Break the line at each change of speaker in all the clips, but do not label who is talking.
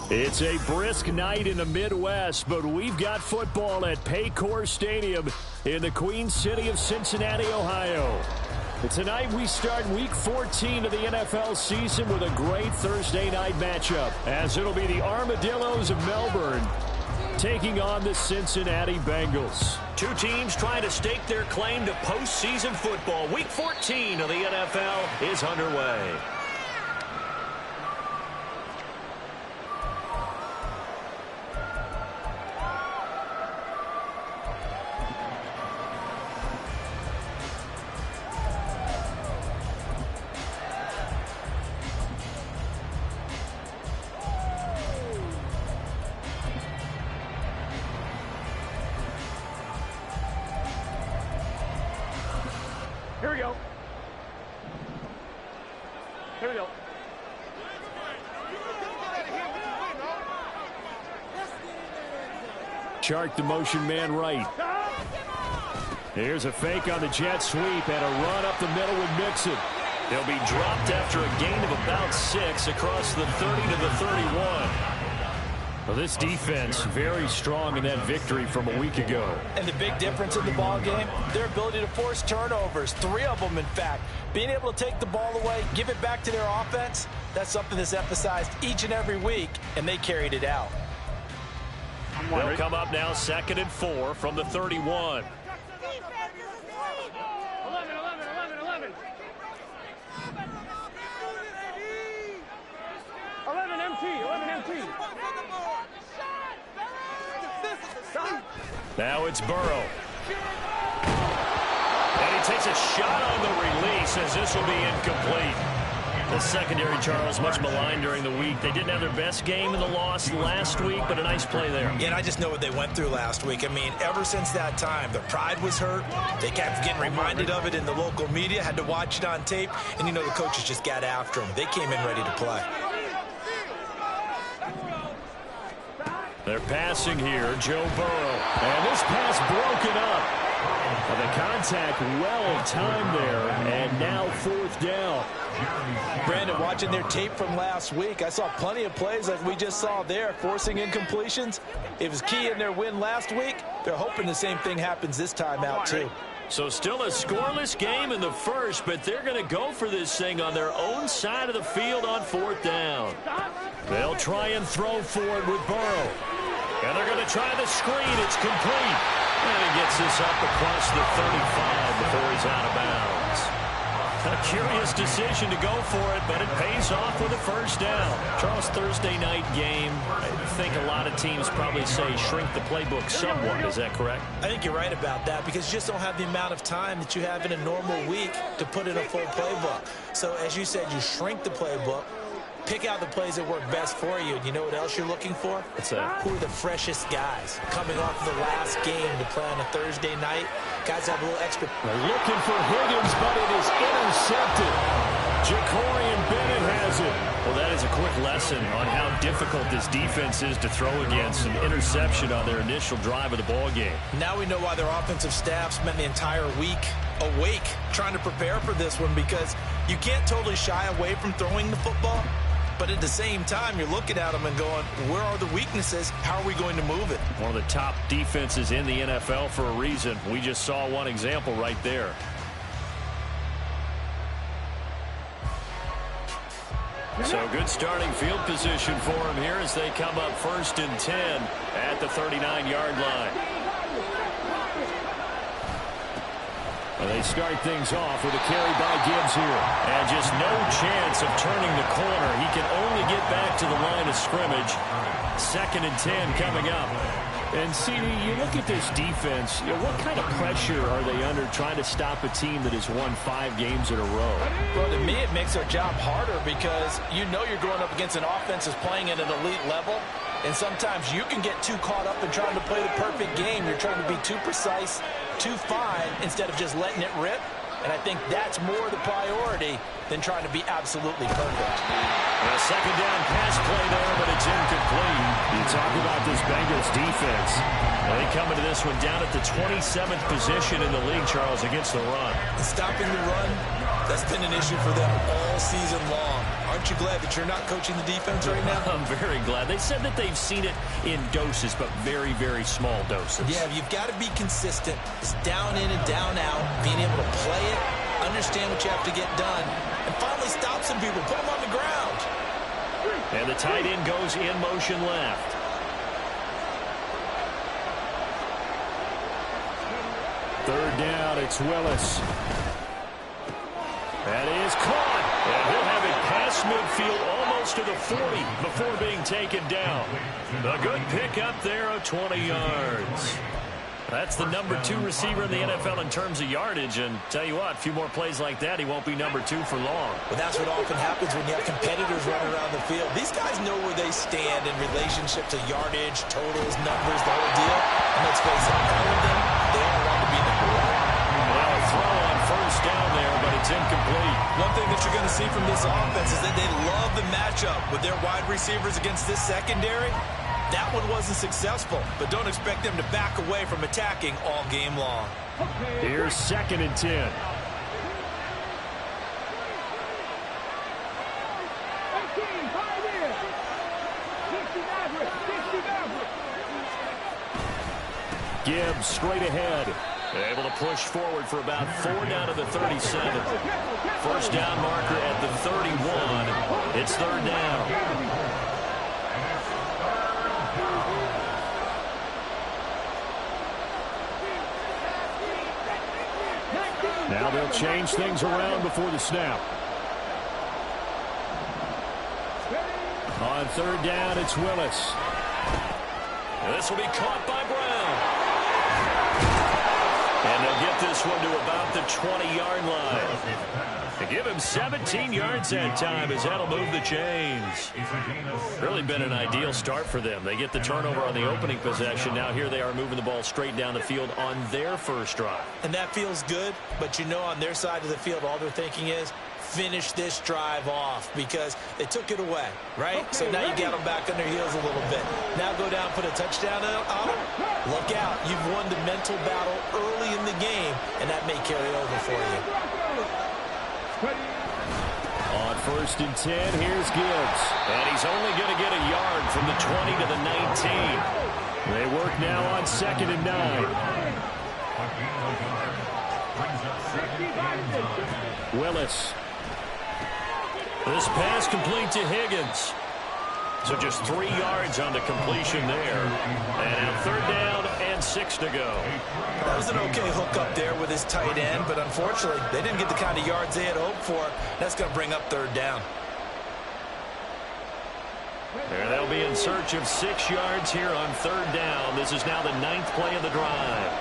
It's a brisk night in the Midwest, but we've got football at Paycor Stadium in the Queen City of Cincinnati, Ohio. Tonight we start Week 14 of the NFL season with a great Thursday night matchup, as it'll be the Armadillos of Melbourne taking on the Cincinnati Bengals. Two teams trying to stake their claim to postseason football. Week 14 of the NFL is underway.
Here we go. Here we go.
Chark the motion man right. Here's a fake on the jet sweep and a run up the middle with Mixon. They'll be dropped after a gain of about 6 across the 30 to the 31. Well, this defense very strong in that victory from a week ago.
And the big difference in the ball game, their ability to force turnovers, 3 of them in fact. Being able to take the ball away, give it back to their offense, that's something that's emphasized each and every week, and they carried it out.
They'll come up now 2nd and 4 from the 31.
11 MT.
Now it's Burrow. And he takes a shot on the release as this will be incomplete. The secondary, Charles, much maligned during the week. They didn't have their best game in the loss last week, but a nice play there.
Yeah, and I just know what they went through last week. I mean, ever since that time, their pride was hurt. They kept getting reminded of it in the local media, had to watch it on tape, and, you know, the coaches just got after them. They came in ready to play.
They're passing here, Joe Burrow. And this pass broken up. The contact well timed there, and now 4th down.
Brandon, watching their tape from last week, I saw plenty of plays like we just saw there, forcing incompletions. It was key in their win last week. They're hoping the same thing happens this time out, too.
So still a scoreless game in the first, but they're going to go for this thing on their own side of the field on 4th down. They'll try and throw for it with Burrow. And they're going to try the screen. It's complete. And he gets this up across the 35 before he's out of bounds. A curious decision to go for it, but it pays off with a 1st down. Charles, Thursday night game. I think a lot of teams probably say shrink the playbook somewhat. Is that correct?
I think you're right about that because you just don't have the amount of time that you have in a normal week to put in a full playbook. So as you said, you shrink the playbook. Pick out the plays that work best for you. And you know what else you're looking for?
What's that?
Who are the freshest guys coming off the last game to play on a Thursday night? Guys have a little extra.
They're looking for Higgins, but it is intercepted. Jacorian Bennett has it. Well, that is a quick lesson on how difficult this defense is to throw against. An interception on their initial drive of the ball game.
Now we know why their offensive staff spent the entire week awake trying to prepare for this one, because you can't totally shy away from throwing the football. But at the same time, you're looking at them and going, where are the weaknesses? How are we going to move it?
One of the top defenses in the NFL for a reason. We just saw one example right there. So good starting field position for them here as they come up 1st and 10 at the 39-yard line. Well, they start things off with a carry by Gibbs here. And just no chance of turning the corner. He can only get back to the line of scrimmage. 2nd and 10 coming up. And, CD, you look at this defense, what kind of pressure are they under trying to stop a team that has won 5 games in a row?
Well, to me, it makes their job harder because you know you're going up against an offense that's playing at an elite level. And sometimes you can get too caught up in trying to play the perfect game. You're trying to be too precise, too fine, instead of just letting it rip. And I think that's more the priority than trying to be absolutely perfect.
A second down pass play there, but it's incomplete.
You talk about this Bengals defense.
They come into this one down at the 27th position in the league, Charles, against the run.
Stopping the run, that's been an issue for them all season long. Aren't you glad that you're not coaching the defense right now?
I'm very glad. They said that they've seen it in doses, but very, very small doses.
Yeah, you've got to be consistent. It's down in and down out, being able to play it, understand what you have to get done, and finally stop some people, put them on the ground.
And the tight end goes in motion left.
Third down, it's Willis.
That is caught. And he'll have it past midfield almost to the 40 before being taken down. A good pick up there of 20 yards. That's the number 2 receiver in the NFL in terms of yardage. And tell you what, a few more plays like that, he won't be number 2 for long.
But that's what often happens when you have competitors running around the field. These guys know where they stand in relationship to yardage, totals, numbers, the whole deal. And let's face it, all of them, they all want to be number 1.
Well, a throw on first down there, but it's incomplete.
One thing that you're going to see from this offense is that they love the matchup with their wide receivers against this secondary. That one wasn't successful, but don't expect them to back away from attacking all game long.
Here's 2nd and 10. Gibbs straight ahead.
Able to push forward for about 4 down to the 37. First down marker at the 31. It's 3rd down.
Now they'll change things around before the snap. On 3rd down, it's Willis.
This will be caught by Brown. And they'll get this one to about the 20-yard line. They give him 17 yards that time as that'll move the chains. Really been an ideal start for them. They get the turnover on the opening possession. Now here they are moving the ball straight down the field on their first drive.
And that feels good, but you know on their side of the field all they're thinking is finish this drive off because they took it away, right? Okay, so now you get them back on their heels a little bit. Now go down, put a touchdown on them. Look out. You've won the mental battle early in the game, and that may carry over for you.
On 1st and 10, here's Gibbs.
And he's only going to get a yard from the 20 to the 19.
They work now on 2nd and 9. Willis.
This pass complete to Higgins. So just 3 yards on the completion there. And now 3rd down and 6 to go.
That was an okay hook up there with his tight end, but unfortunately, they didn't get the kind of yards they had hoped for. That's going to bring up 3rd down.
There they'll be in search of 6 yards here on 3rd down. This is now the 9th play of the drive.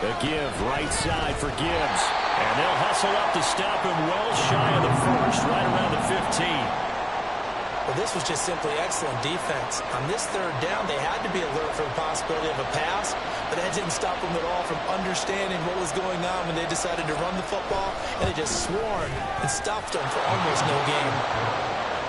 The give right side for Gibbs.
And they'll hustle up to stop him well shy of the first, right around the 15.
Well, this was just simply excellent defense. On this 3rd down, they had to be alert for the possibility of a pass, but that didn't stop them at all from understanding what was going on when they decided to run the football, and they just swarmed and stopped them for almost no gain.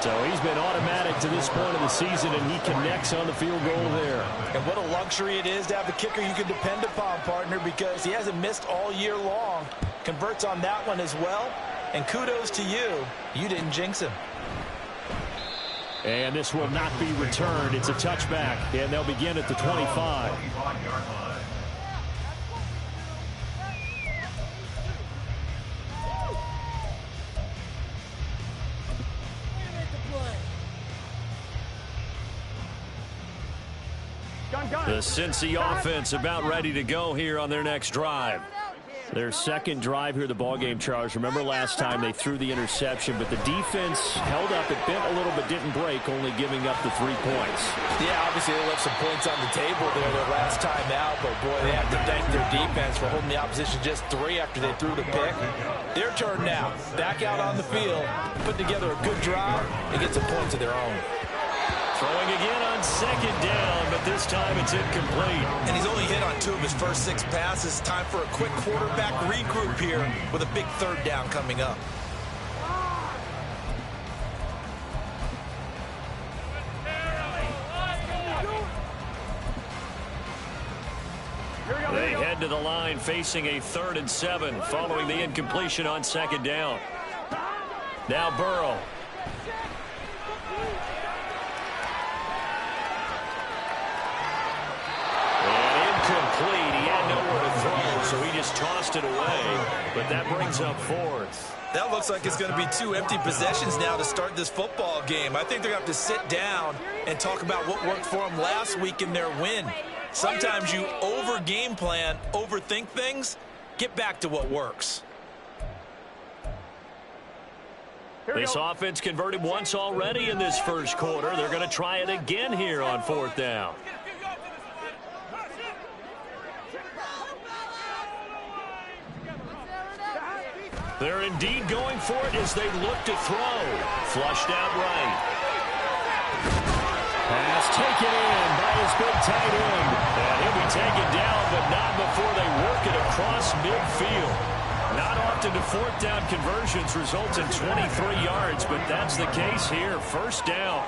So he's been automatic to this point of the season, and he connects on the field goal there.
And what a luxury it is to have a kicker you can depend upon, partner, because he hasn't missed all year long. Converts on that one as well, and kudos to you. You didn't jinx him.
And this will not be returned. It's a touchback, and they'll begin at the 25.
The Cincy offense about ready to go here on their next drive.
Their second drive here, the ballgame, Charles. Remember last time they threw the interception, but the defense held up. It bent a little but didn't break, only giving up the 3 points.
Yeah, obviously they left some points on the table there their last time out, but boy, they have to thank their defense for holding the opposition just 3 after they threw the pick. Their turn now. Back out on the field, put together a good drive, and get some points of their own.
Throwing again on second down, but this time it's incomplete.
And he's only hit on 2 of his first 6 passes. Time for a quick quarterback regroup here with a big 3rd down coming up.
They head to the line facing a 3rd and 7 following the incompletion on second down. Now Burrow. Incomplete. He had nowhere to throw, so he just tossed it away. But that brings up 4th.
That looks like it's going to be 2 empty possessions now to start this football game. I think they're going to have to sit down and talk about what worked for them last week in their win. Sometimes you over-game plan, overthink things, get back to what works.
This offense converted once already in this first quarter. They're going to try it again here on 4th down. They're indeed going for it as they look to throw. Flushed out right.
Pass taken in by his big tight end.
And he'll be taken down, but not before they work it across midfield. Not often do 4th down conversions result in 23 yards, but that's the case here. 1st down.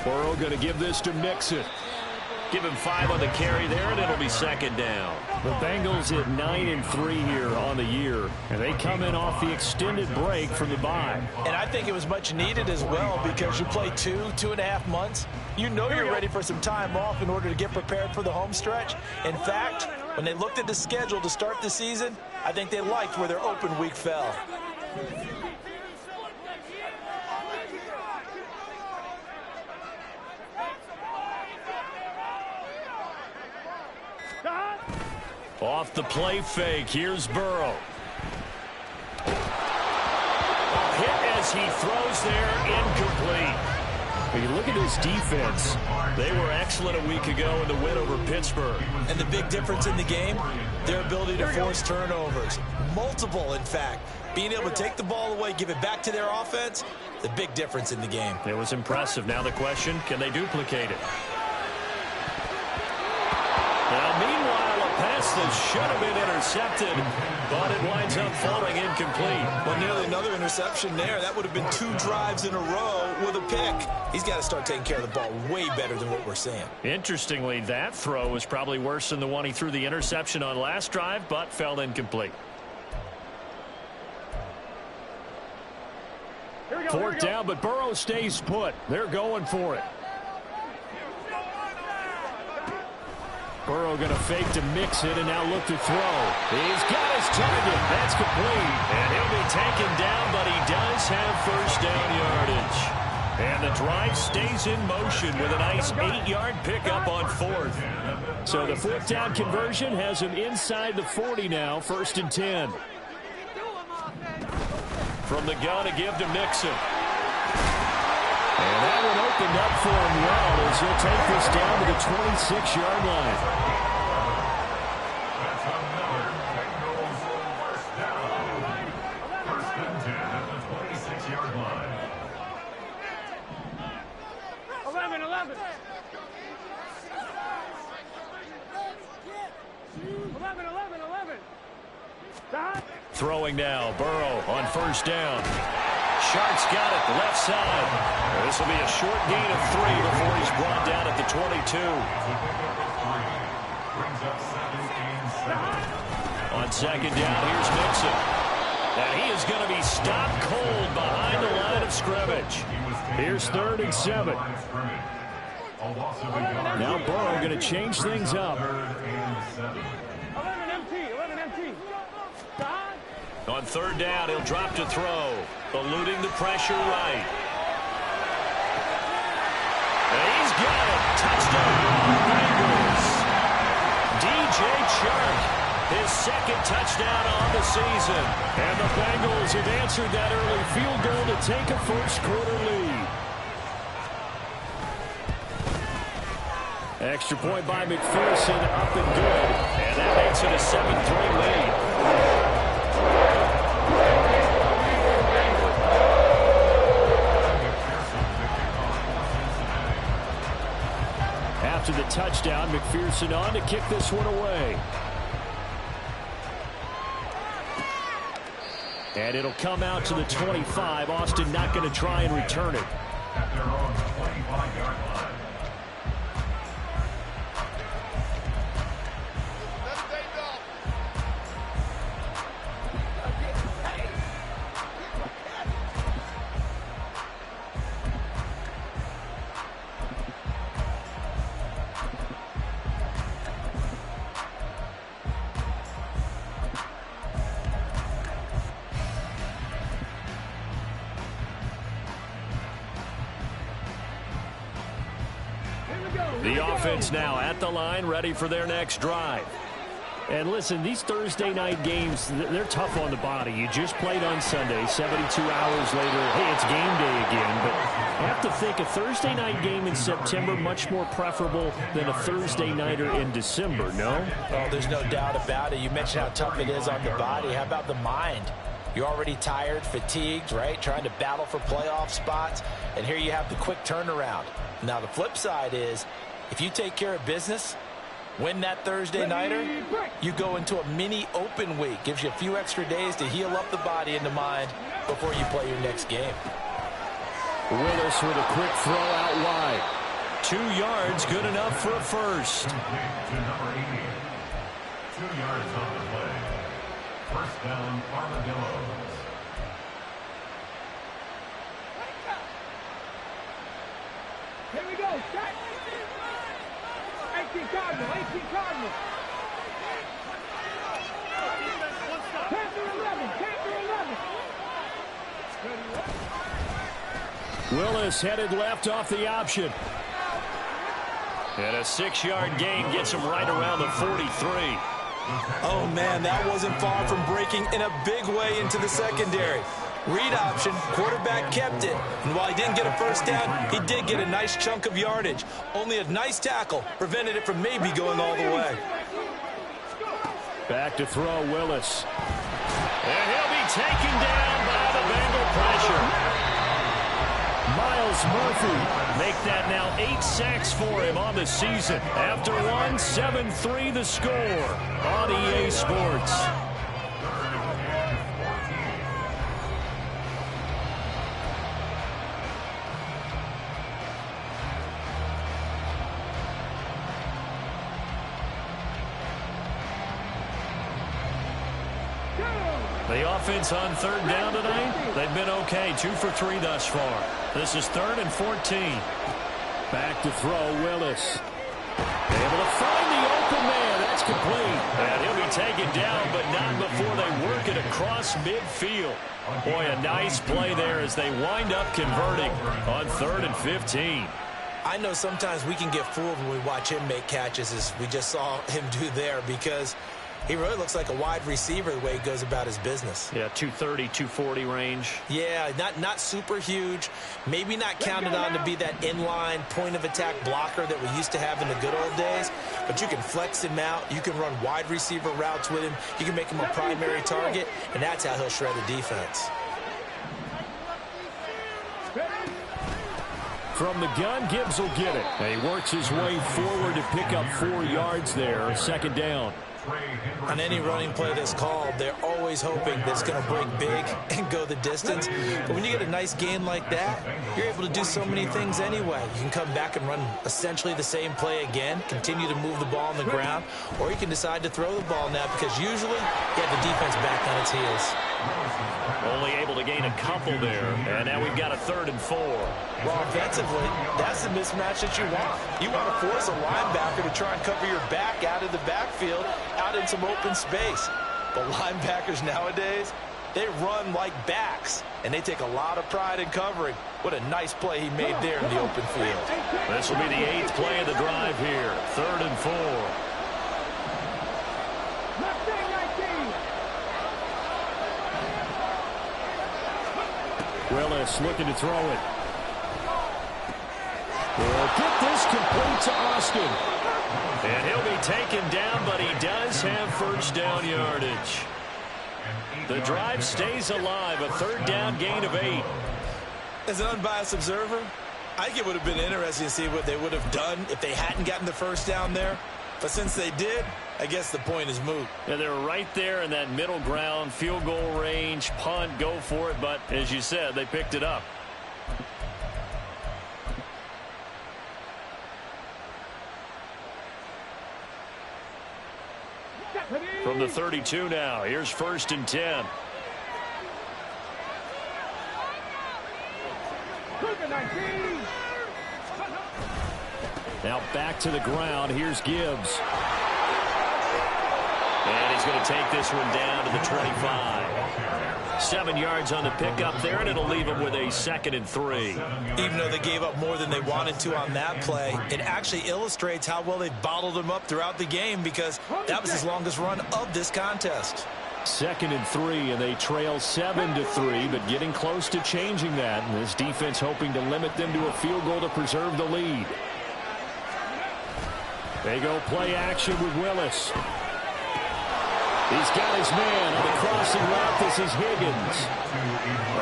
Burrow going to give this to Mixon.
Give him 5 on the carry there, and it'll be 2nd down.
The Bengals at 9-3 here on the year, and they come in off the extended break from the bye.
And I think it was much needed as well because you play 2.5 months. You know you're ready for some time off in order to get prepared for the home stretch. In fact, when they looked at the schedule to start the season, I think they liked where their open week fell.
Off the play fake, here's Burrow. Hit as he throws there, incomplete.
When you look at this defense,
they were excellent a week ago in the win over Pittsburgh.
And the big difference in the game, their ability to force turnovers. Multiple, in fact. Being able to take the ball away, give it back to their offense, the big difference in the game.
It was impressive. Now the question, can they duplicate it? Now, meanwhile, a pass that should have been intercepted, but it winds up falling incomplete.
Well, nearly another interception there. That would have been 2 drives in a row with a pick. He's got to start taking care of the ball way better than what we're seeing.
Interestingly, that throw was probably worse than the one he threw the interception on last drive, but fell incomplete.
4th down, but Burrow stays put. They're going for it. Burrow going to fake to mix it and now look to throw. He's got his target. That's complete.
And he'll be taken down, but he does have 1st down yardage. And the drive stays in motion with a nice 8-yard pickup on 4th.
So the 4th down conversion has him inside the 40 now, 1st and 10.
From the gun to give to Mixon.
And that one opened up for him well as he'll take this down to the 26-yard line.
First and 10 at the 26-yard line.
11. 11.
Throwing now, Burrow on 1st down. Shark's got it, left side. This will be a short gain of 3 before he's brought down at the 22. On 2nd down, here's Mixon. And he is going to be stopped cold behind the line of scrimmage.
Here's 3rd and 7. Now Burrow going to change things up.
11 empty.
On third down, he'll drop to throw, eluding the pressure right. And he's got it. Touchdown, Bengals. DJ Chark, his second touchdown on the season. And the Bengals have answered that early field goal to take a first-quarter lead. Extra point by McPherson, up and good. And that makes it a 7-3 lead. After the touchdown, McPherson on to kick this one away. And it'll come out to the 25. Austin not going to try and return it.
At their own 25-yard line.
The offense now at the line, ready for their next drive.
And listen, these Thursday night games, they're tough on the body. You just played on Sunday, 72 hours later, hey, it's game day again. But I have to think a Thursday night game in September much more preferable than a Thursday nighter in December, no?
Oh, there's no doubt about it. You mentioned how tough it is on the body. How about the mind? You're already tired, fatigued, right? Trying to battle for playoff spots. And here you have the quick turnaround. Now, the flip side is, if you take care of business, win that Thursday nighter, you go into a mini open week. Gives you a few extra days to heal up the body and the mind before you play your next game.
Willis with a quick throw out wide. 2 yards, good enough for a first.
To number 80. 2 yards on the play. First down, Armadillos.
Here we go. Set. 18 Cardinal. 18 Cardinal. Panther 11. Panther 11.
Willis headed left off the option. And a 6-yard gain gets him right around the 43.
Oh, man, that wasn't far from breaking in a big way into the secondary. Read option, quarterback kept it. And while he didn't get a first down, he did get a nice chunk of yardage. Only a nice tackle prevented it from maybe going all the way.
Back to throw, Willis. And he'll be taken down by the Bengal pressure. Miles Murphy make that now 8 sacks for him on the season. After one, 7-3 the score on EA Sports. The offense on third down tonight, they've been okay. 2 for 3 thus far. This is 3rd and 14.
Back to throw, Willis.
Able to find the open man. That's complete. And he'll be taken down, but not before they work it across midfield. Boy, a nice play there as they wind up converting on 3rd and 15.
I know sometimes we can get fooled when we watch him make catches, as we just saw him do there, because he really looks like a wide receiver the way he goes about his business.
Yeah, 230, 240 range.
Yeah, not super huge. Maybe not counted on to be that inline point-of-attack blocker that we used to have in the good old days. But you can flex him out. You can run wide receiver routes with him. You can make him a primary target, and that's how he'll shred the defense.
From the gun, Gibbs will get it. And he works his way forward to pick up 4 yards there. 2nd down.
On any running play that's called, they're always hoping that it's going to break big and go the distance. But when you get a nice gain like that, you're able to do so many things anyway. You can come back and run essentially the same play again, continue to move the ball on the ground, or you can decide to throw the ball now because usually you have the defense back on its heels.
Only able to gain a couple there, and now we've got a 3rd and 4.
Well, offensively, that's the mismatch that you want. You want to force a linebacker to try and cover your back out of the backfield, out in some open space. But linebackers nowadays, They run like backs, and they take a lot of pride in covering. What a nice play he made there in the open field.
This will be the 8th play of the drive here. 3rd and 4.
Willis looking to throw it. Will get this complete to Austin.
And he'll be taken down, but he does have first down yardage. The drive stays alive, a 3rd down gain of 8.
As an unbiased observer, I think it would have been interesting to see what they would have done if they hadn't gotten the first down there. But since they did, I guess the point is moot.
Yeah, they're right there in that middle ground, field goal range, punt, go for it. But as you said, they picked it up. From the 32 now, here's 1st and 10.
Now back to the ground. Here's Gibbs.
And he's going to take this one down to the 25. 7 yards on the pickup there, and it'll leave him with a 2nd and 3.
Even though they gave up more than they wanted to on that play, it actually illustrates how well they've bottled them up throughout the game, because that was his longest run of this contest.
2nd and 3, and they trail 7-3, but getting close to changing that. And this defense hoping to limit them to a field goal to preserve the lead. They go play action with Willis. He's got his man on the crossing route. This is Higgins.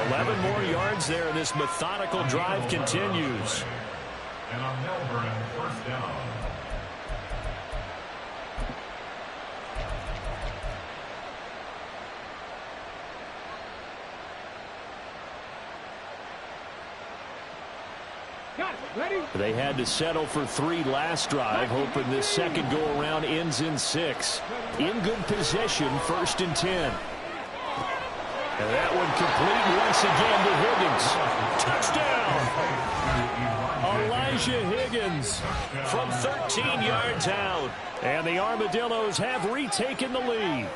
11 more yards there, and this methodical drive continues.
And on Melbourne, first down.
They had to settle for 3 last drive, hoping this second go-around ends in 6. In good position, 1st and 10. And that one complete once again to Higgins. Touchdown! Elijah Higgins from 13 yards out. And the Armadillos have retaken the lead.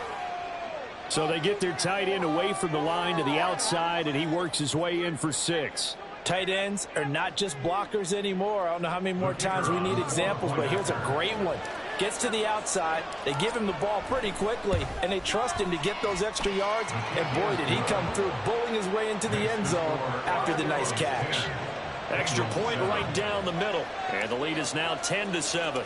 So they get their tight end away from the line to the outside, and he works his way in for 6.
Tight ends are not just blockers anymore. I don't know how many more times we need examples, but here's a great one. Gets to the outside, they give him the ball pretty quickly, and they trust him to get those extra yards, and boy, did he come through, bowling his way into the end zone after the nice catch.
Extra point right down the middle, and the lead is now 10-7.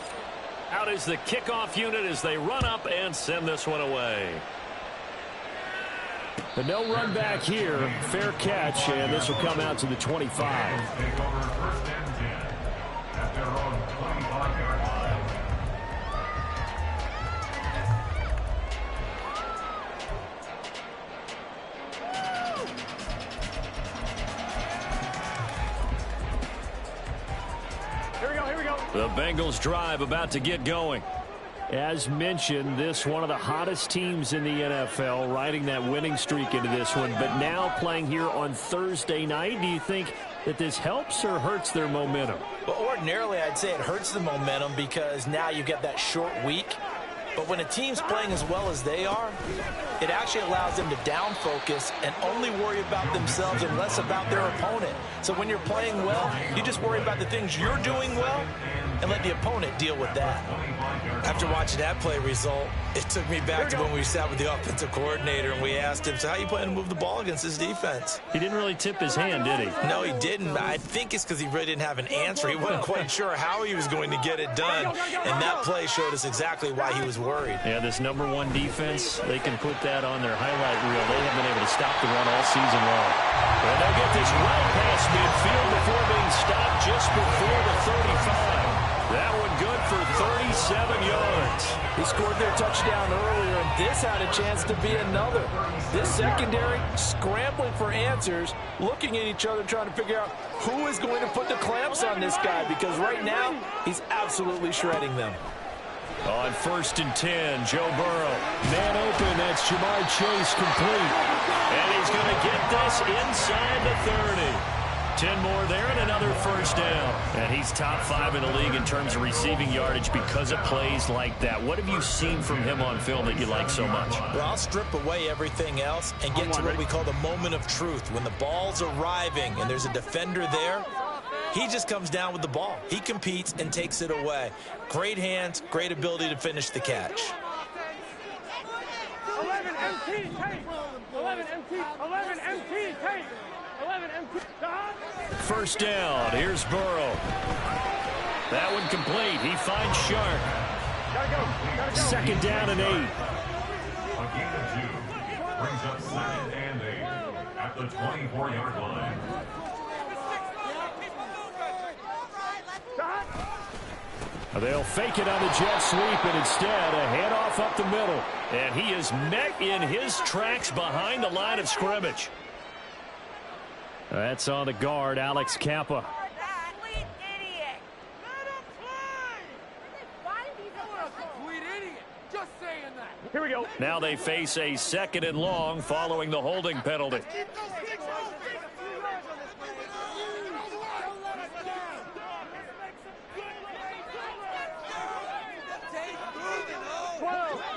Out is the kickoff unit as they run up and send this one away.
But no run back here. Fair catch, and this will come out to the 25.
Take over 1st and 10 at their own 25-yard line.
Here we go.
The Bengals drive about to get going.
As mentioned, this one of the hottest teams in the NFL, riding that winning streak into this one, but now playing here on Thursday night. Do you think that this helps or hurts their momentum?
Well, ordinarily, I'd say it hurts the momentum because now you get that short week. But when a team's playing as well as they are, it actually allows them to down focus and only worry about themselves and less about their opponent. So when you're playing well, you just worry about the things you're doing well and let the opponent deal with that. After watching that play result, it took me back to when we sat with the offensive coordinator and we asked him, so how you plan to move the ball against this defense?
He didn't really tip his hand, did he?
No, he didn't. I think it's because he really didn't have an answer. He wasn't quite sure how he was going to get it done, and that play showed us exactly why he was worried.
Yeah, this #1 defense, they can put that on their highlight reel. They have been able to stop the run all season long. And they'll get this right past midfield before being stopped just before the 35. That one good for 37 yards.
He scored their touchdown earlier, and this had a chance to be another. This secondary scrambling for answers, looking at each other, trying to figure out who is going to put the clamps on this guy, because right now, he's absolutely shredding them.
On 1st and 10, Joe Burrow. Man open, that's Jamar Chase complete. And he's going to get this inside the 30. 10 more there and another first down.
And he's top 5 in the league in terms of receiving yardage because of plays like that. What have you seen from him on film that you like so much?
Well, I'll strip away everything else and get to what we call the moment of truth. When the ball's arriving and there's a defender there, he just comes down with the ball. He competes and takes it away. Great hands, great ability to finish the catch.
11 MT tape. 11 MT. 11 MT tape. 11 MT.
First down. Here's Burrow. That one complete. He finds Sharp.
Gotta go.
Second down and 8.
A gain of 2 brings up 2nd and 8 at the 24-yard line.
They'll fake it on the jet sweep, and instead a handoff up the middle.
And he is met in his tracks behind the line of scrimmage.
That's on the guard, Alex Kappa.
Here we go.
Now they face a 2nd and long following the holding penalty.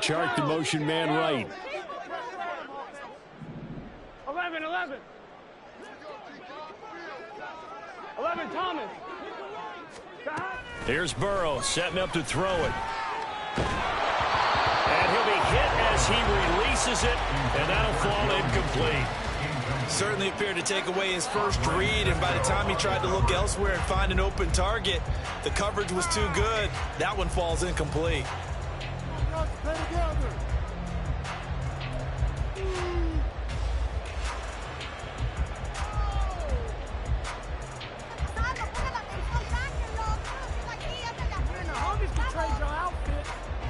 Chart the motion man right.
11. 11 Thomas.
Here's Burrow setting up to throw it. And he'll be hit as he releases it, and that'll fall incomplete.
Certainly appeared to take away his first read, and by the time he tried to look elsewhere and find an open target, the coverage was too good. That one falls incomplete.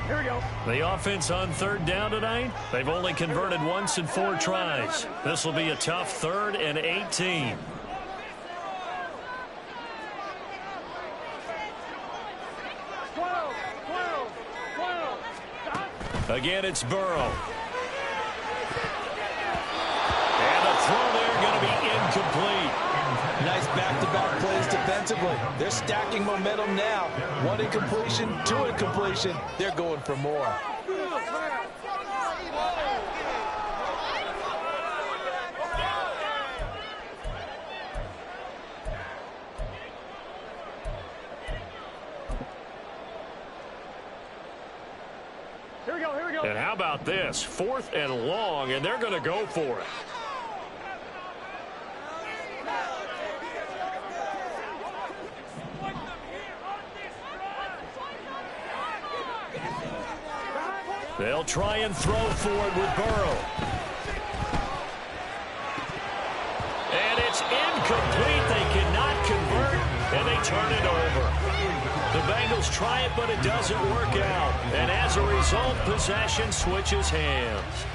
Here we go.
The offense on 3rd down tonight, they've only converted once in 4 tries. This will be a tough 3rd and 18. Again, it's Burrow. And the throw there going to be incomplete.
Nice back-to-back plays defensively. They're stacking momentum now. 1 incompletion, 2 incompletion. They're going for more.
Here we go.
And how about this? 4th and long, and they're going to go for it. They'll try and throw forward with Burrow. And it's incomplete. They cannot convert, and they turn it over. The Bengals try it, but it doesn't work out. And as a result, possession switches hands.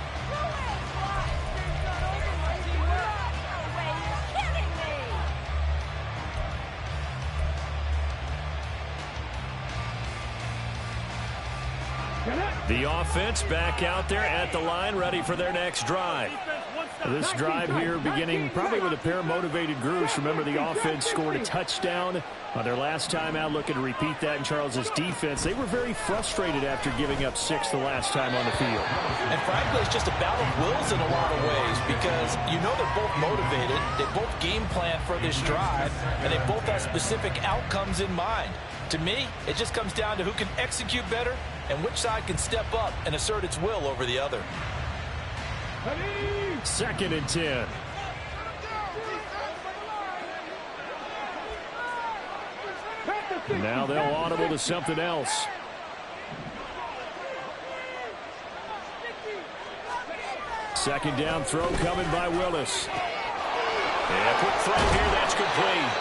The offense back out there at the line, ready for their next drive.
This drive here beginning probably with a pair of motivated groups. Remember, the offense scored a touchdown on their last time out. Looking to repeat that in Charles's defense. They were very frustrated after giving up 6 the last time on the field.
And frankly, it's just a battle of wills in a lot of ways because you know they're both motivated. They both game plan for this drive, and they both have specific outcomes in mind. To me, it just comes down to who can execute better and which side can step up and assert its will over the other.
2nd and 10. Now they'll audible to something else. Second down throw coming by Willis.
And a quick throw here, that's complete.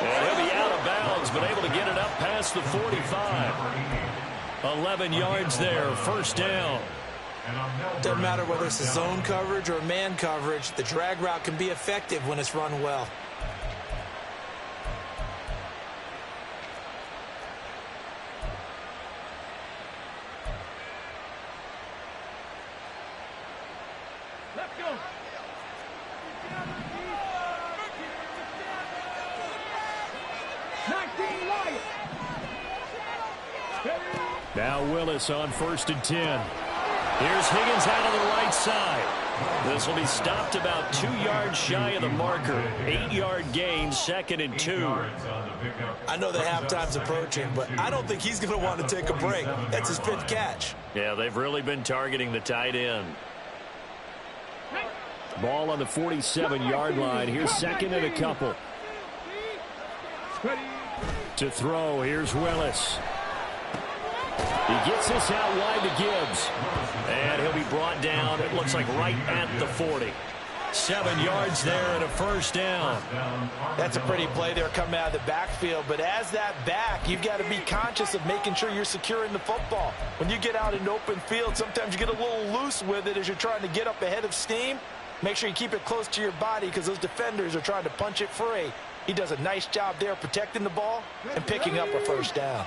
And he'll be out of bounds, but able to get it up past the 45. 11 yards there, first down.
Doesn't matter whether it's a zone coverage or man coverage, the drag route can be effective when it's run well.
19 Lions.
Now Willis on 1st and 10. Here's Higgins out on the right side. This will be stopped about 2 yards shy of the marker. 8-yard gain, 2nd and 2.
I know the halftime's approaching, but I don't think he's going to want to take a break. That's his 5th catch.
Yeah, they've really been targeting the tight end.
Ball on the 47-yard line. Here's 2nd and a couple. To throw, here's Willis. He gets this out wide to Gibbs. And he'll be brought down, it looks like right at the 40. 7 yards there and a 1st down.
That's a pretty play there coming out of the backfield. But as that back, you've got to be conscious of making sure you're securing the football. When you get out in open field, sometimes you get a little loose with it as you're trying to get up ahead of steam. Make sure you keep it close to your body because those defenders are trying to punch it free. He does a nice job there protecting the ball and picking up a 1st down.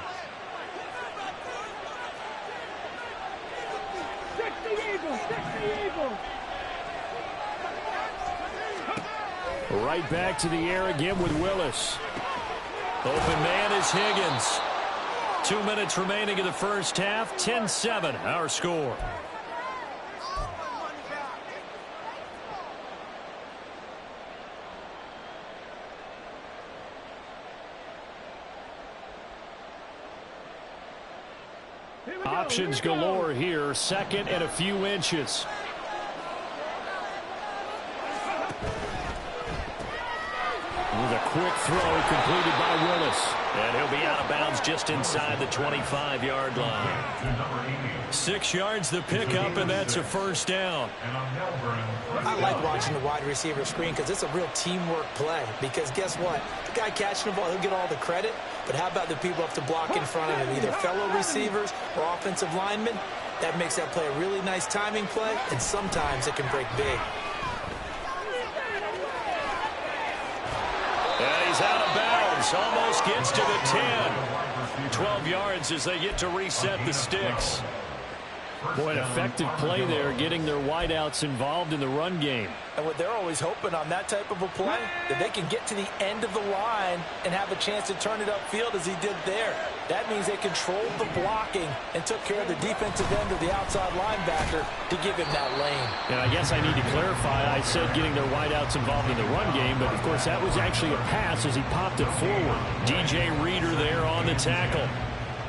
Right back to the air again with Willis.
Open man is Higgins. 2 minutes remaining in the 1st half. 10-7 our score.
Options galore here. 2nd and a few inches. With a quick throw completed by Willis.
And he'll be out of bounds just inside the 25-yard line. 6 yards the pickup, and that's a 1st down.
I like watching the wide receiver screen because it's a real teamwork play. Because guess what? The guy catching the ball, he'll get all the credit. But how about the people up to block in front of him, either fellow receivers or offensive linemen? That makes that play a really nice timing play, and sometimes it can break big.
And he's out of bounds. Almost gets to the 10. 12 yards as they get to reset the sticks.
Boy, an effective play there, getting their wideouts involved in the run game.
And what they're always hoping on that type of a play, that they can get to the end of the line and have a chance to turn it upfield as he did there. That means they controlled the blocking and took care of the defensive end of the outside linebacker to give him that lane.
And I guess I need to clarify, I said getting their wideouts involved in the run game, but of course that was actually a pass as he popped it forward.
DJ Reader there on the tackle.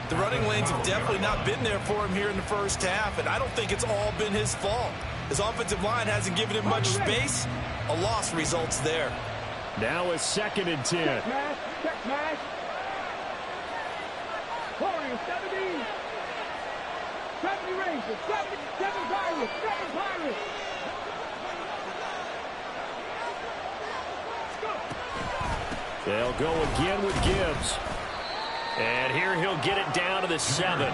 The running lanes have definitely not been there for him here in the 1st half, and I don't think it's all been his fault. His offensive line hasn't given him much space. A loss results there.
Now it's 2nd and 10.
Check match. Warriors, 70. 70 Rangers, 7 Pirates, 7 Pirates.
They'll go again with Gibbs.
And here he'll get it down to the 7.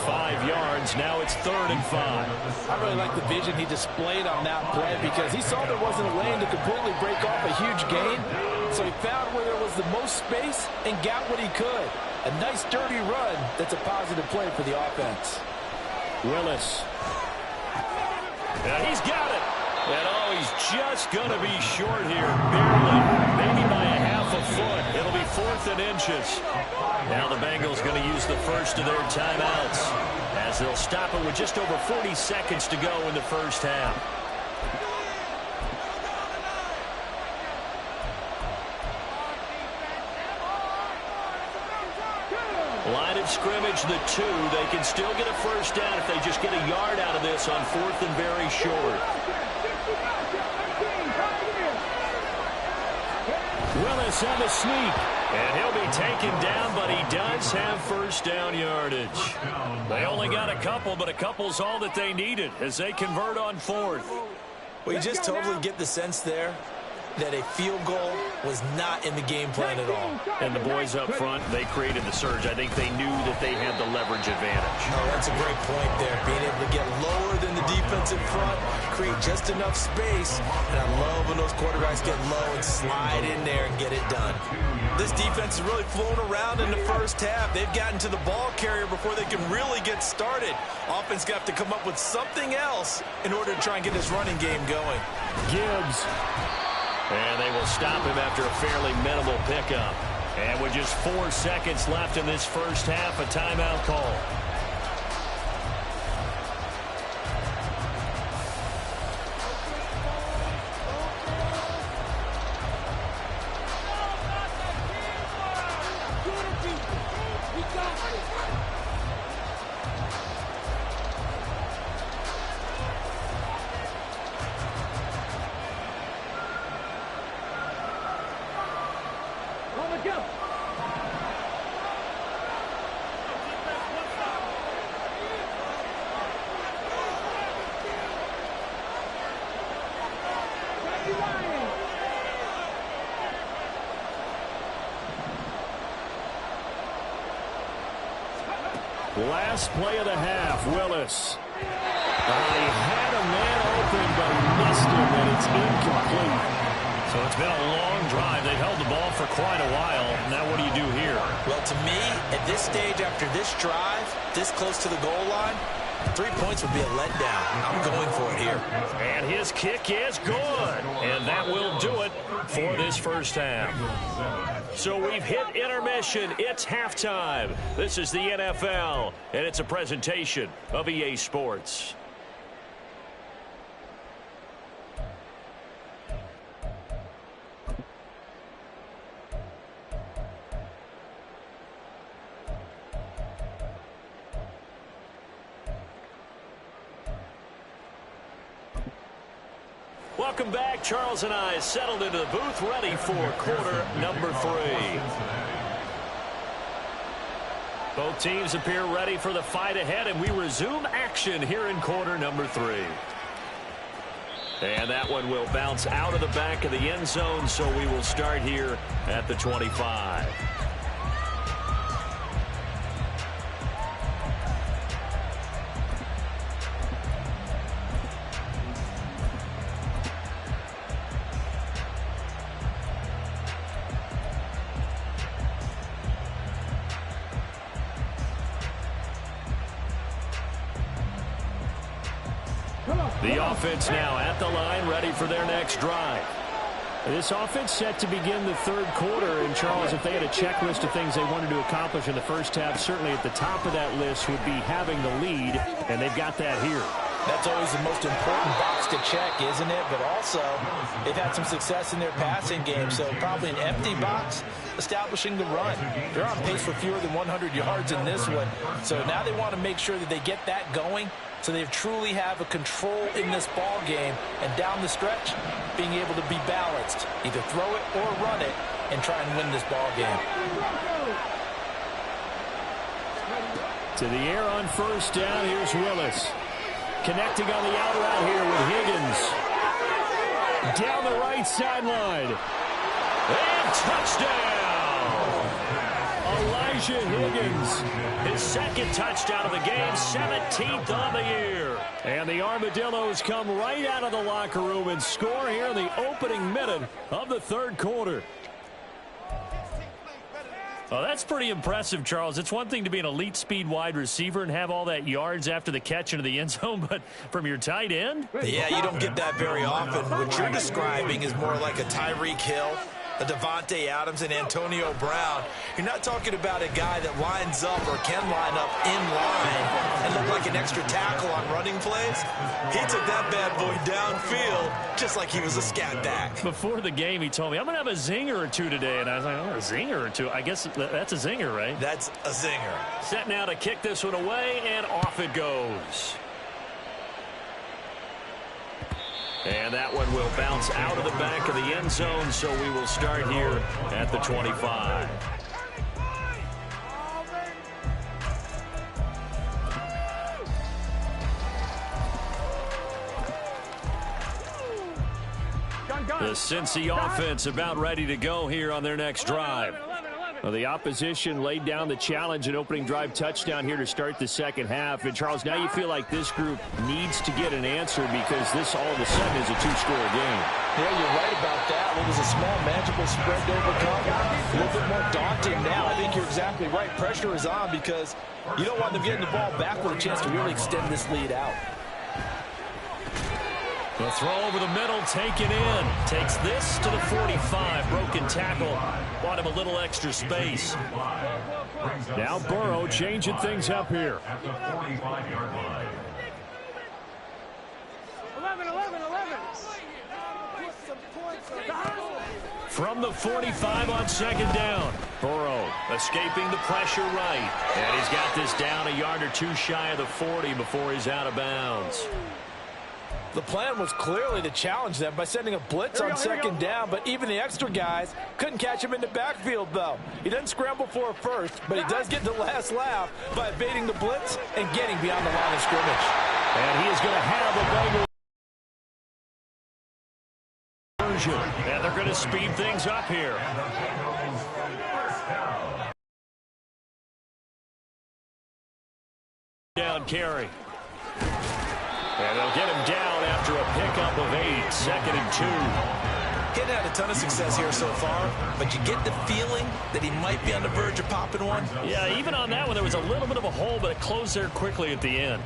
5 yards. Now it's 3rd and 5.
I really like the vision he displayed on that play because he saw there wasn't a lane to completely break off a huge gain. So he found where there was the most space and got what he could. A nice dirty run that's a positive play for the offense.
Willis.
And he's got it. And oh, he's just going to be short here. Barely. Maybe by a half a foot. It'll be 4th and inches. Now the Bengals going to use the first of their timeouts as they'll stop it with just over 40 seconds to go in the 1st half. Line of scrimmage, the 2. They can still get a 1st down if they just get a yard out of this on 4th and very short.
Willis on the sneak.
And he'll be taken down, but he does have 1st down yardage. They only got a couple, but a couple's all that they needed as they convert on 4th.
Well, you just totally get the sense there that a field goal was not in the game plan at all.
And the boys up front, they created the surge. I think they knew that they had the leverage advantage.
Oh, that's a great point there. Being able to get lower than the defensive front, create just enough space. And I love when those quarterbacks get low and slide in there and get it done. This defense is really flown around in the 1st half. They've gotten to the ball carrier before they can really get started. Offense got to come up with something else in order to try and get this running game going.
Gibbs.
And they will stop him after a fairly minimal pickup. And with just 4 seconds left in this first half, a timeout call.
Last play of the half, Willis. He had a man open, but he missed him, and it's incomplete.
So it's been a long drive. They've held the ball for quite a while. Now what do you do here?
Well, to me, at this stage after this drive, this close to the goal line, 3 points would be a letdown. I'm going for it here.
And his kick is good. And that will do it for this first half. So we've hit intermission. It's halftime. This is the NFL, and it's a presentation of EA Sports. Welcome back. Charles and I settled into the booth, ready for quarter number 3. Both teams appear ready for the fight ahead, and we resume action here in quarter number 3. And that one will bounce out of the back of the end zone, so we will start here at the 25. The offense now at the line, ready for their next drive.
This offense set to begin the third quarter. And, Charles, if they had a checklist of things they wanted to accomplish in the first half, certainly at the top of that list would be having the lead, and they've got that here.
That's always the most important box to check, isn't it? But also, they've had some success in their passing game, so probably an empty box establishing the run. They're on pace for fewer than 100 yards in this one, so now they want to make sure that they get that going so they truly have a control in this ball game, and down the stretch, being able to be balanced, either throw it or run it, and try and win this ball game.
To the air on first down, here's Willis. Connecting on the out route here with Higgins. Down the right sideline.
And touchdown!
Elijah Higgins.
His second touchdown of the game, 17th on the year.
And the Armadillos come right out of the locker room and score here in the opening minute of the third quarter.
Well, that's pretty impressive, Charles. It's one thing to be an elite speed wide receiver and have all that yards after the catch into the end zone, but from your tight end?
Yeah, you don't get that very often. What you're describing is more like a Tyreek Hill, a Devontae Adams, and Antonio Brown. You're not talking about a guy that lines up or can line up in line and look like an extra tackle on running plays. He took that bad boy downfield just like he was a scat back.
Before the game, he told me, I'm going to have a zinger or two today. And I was like, oh, a zinger or two? I guess that's a zinger, right?
That's a zinger.
Set now to kick this one away, and off it goes. And that one will bounce out of the back of the end zone, so we will start here at the 25. The Cincy offense about ready to go here on their next drive.
Well, the opposition laid down the challenge and opening drive touchdown here to start the second half. And, Charles, now you feel like this group needs to get an answer because this all of a sudden is a two-score game.
Yeah, you're right about that. It was a small, manageable spread to overcome. A little bit more daunting now. I think you're exactly right. Pressure is on because you don't want them getting the ball back with a chance to really extend this lead out.
The throw over the middle, taken in. Takes this to the 45. Broken tackle. Bought him a little extra space.
Now Burrow changing things up here.
At the 45-yard line.
11.
From the 45 on second down. Burrow escaping the pressure right. And he's got this down a yard or two shy of the 40 before he's out of bounds.
The plan was clearly to challenge them by sending a blitz on second down, but even the extra guys couldn't catch him in the backfield, though. He doesn't scramble for a first, but he does get the last laugh by evading the blitz and getting beyond the line of scrimmage.
And he is going to have a Bengal version.
And they're going to speed things up here. Down carry. And they'll get him down after a pickup of 8, 2nd and 2.
He hadn't had a ton of success here so far, but you get the feeling that he might be on the verge of popping one.
Yeah, even on that one, there was a little bit of a hole, but it closed there quickly at the end.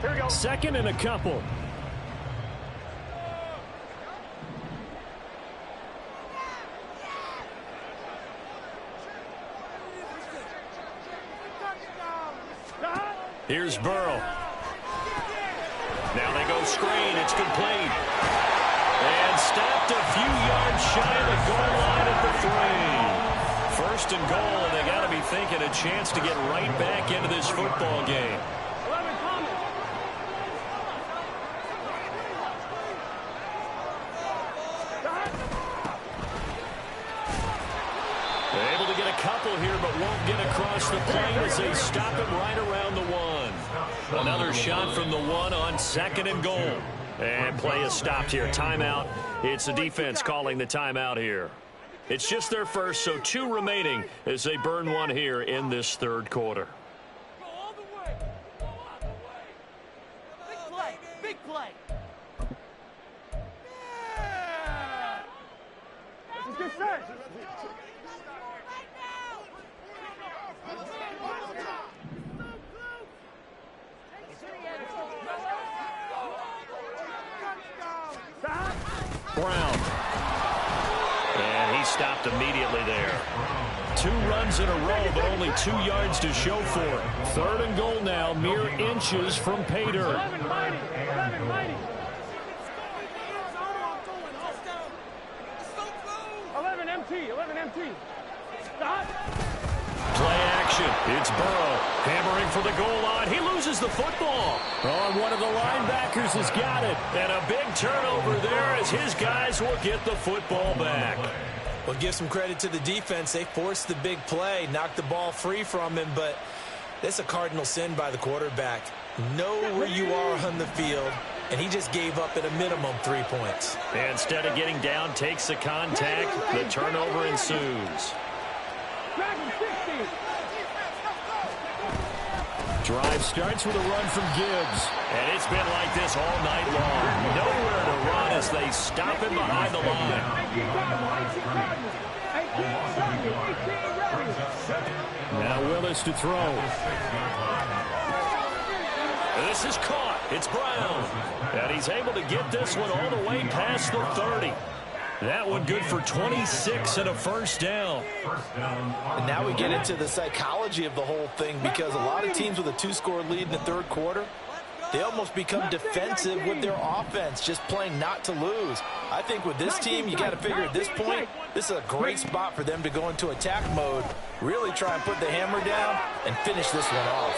Here we go.
2nd and a couple.
Here's Burrow. Now they go screen. It's complete. And stopped a few yards shy of the goal line at the 3. 1st and goal, and they got to be thinking a chance to get right back into this football game.
11 Thomas.
They're able to get a couple here, but won't get across the plane as they stop it right around the 1. Another shot from the 1 on 2nd and goal. And play is stopped here. Timeout. It's the defense calling the timeout here. It's just their first, so 2 remaining as they burn 1 here in this 3rd quarter.
Go all the way. Go all the way. Big play. Big play. Yeah. Let's get set.
Brown. And he stopped immediately there. 2 runs in a row, but only 2 yards to show for it. 3rd and goal now, mere inches from pay dirt.
11 mighty. 11 mighty. 11 MT. 11 MT. Stop.
Play action. It's Burrow hammering for the goal line. He loses the football.
Oh, and one of the linebackers has got it.
And a big turnover there as his guys will get the football back.
Well, give some credit to the defense. They forced the big play, knocked the ball free from him, but it's a cardinal sin by the quarterback. Know where you are on the field, and he just gave up at a minimum 3 points.
And instead of getting down, takes the contact. The turnover ensues.
Drive starts with a run from Gibbs.
And it's been like this all night long. Nowhere to run as they stop him behind the line.
Now Willis to throw.
This is caught. It's Brown. And he's able to get this one all the way past the 30. That one good for 26 and a 1st down.
And now we get into the psychology of the whole thing, because a lot of teams with a 2-score lead in the 3rd quarter, they almost become defensive with their offense, just playing not to lose. I think with this team, you got to figure at this point, this is a great spot for them to go into attack mode, really try and put the hammer down and finish this one off.